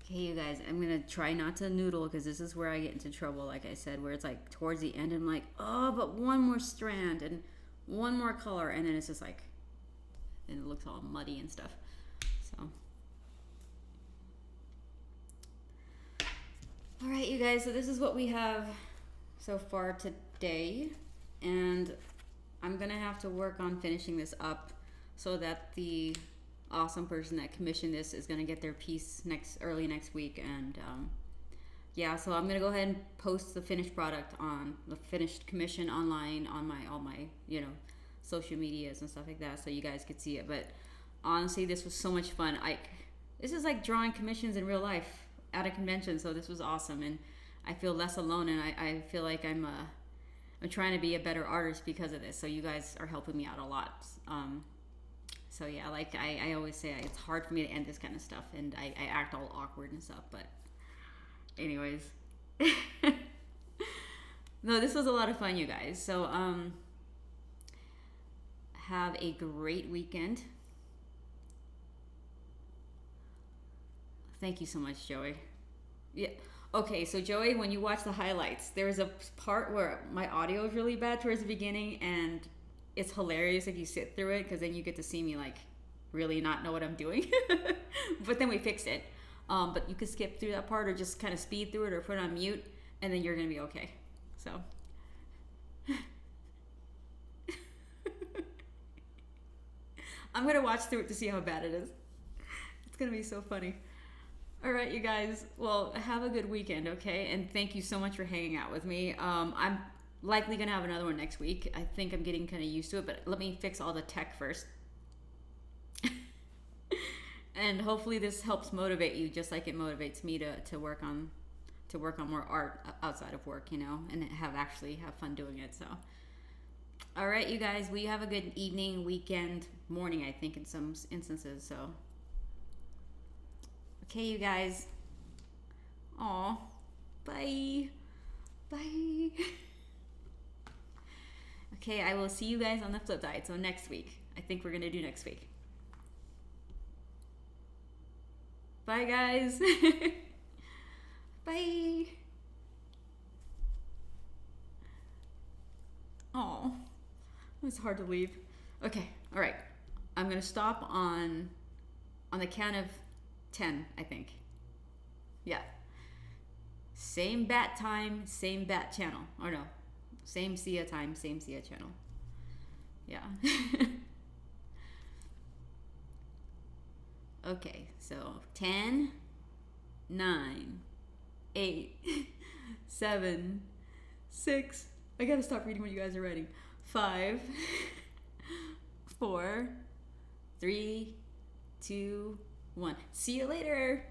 Okay, you guys, I'm gonna try not to noodle because this is where I get into trouble, like I said, where it's like towards the end I'm like, oh, but one more strand and one more color, and then it's just like, and it looks all muddy and stuff. So all right, you guys, so this is what we have so far today, and I'm gonna have to work on finishing this up so that the awesome person that commissioned this is going to get their piece early next week. And yeah, so I'm going to go ahead and post the finished product on the finished commission online on all my social medias and stuff like that, so you guys could see it. But honestly, this was so much fun. This is like drawing commissions in real life at a convention, so this was awesome. And I feel less alone, and I feel like I'm trying to be a better artist because of this. So you guys are helping me out a lot. So yeah, like I always say, it's hard for me to end this kind of stuff, and I act all awkward and stuff. But anyways, no, this was a lot of fun, you guys. So have a great weekend. Thank you so much, Joey. Yeah. Okay, so Joey, when you watch the highlights, there's a part where my audio is really bad towards the beginning, and it's hilarious if you sit through it, because then you get to see me like really not know what I'm doing. But then we fixed it. But you could skip through that part, or just kind of speed through it, or put it on mute, and then you're gonna be okay. So I'm gonna watch through it to see how bad it is. It's gonna be so funny. All right, you guys. Well, have a good weekend, okay? And thank you so much for hanging out with me. I'm likely gonna have another one next week. I think I'm getting kind of used to it, but let me fix all the tech first. And hopefully this helps motivate you, just like it motivates me to work on more art outside of work, you know, and actually have fun doing it. So, all right, you guys. We have a good evening, weekend, morning. I think in some instances. So. Okay, you guys. Aw. Bye. Bye. Okay, I will see you guys on the flip side. So next week. I think we're going to do next week. Bye, guys. Bye. Aw. It was hard to leave. Okay, all right. I'm going to stop on the count of 10, I think. Yeah. Same bat time, same bat channel. Or no, same Sia time, same Sia channel. Yeah. Okay, so 10, 9, 8, 7, 6. I gotta stop reading what you guys are writing. 5, 4, 3, 2, 1. See you later.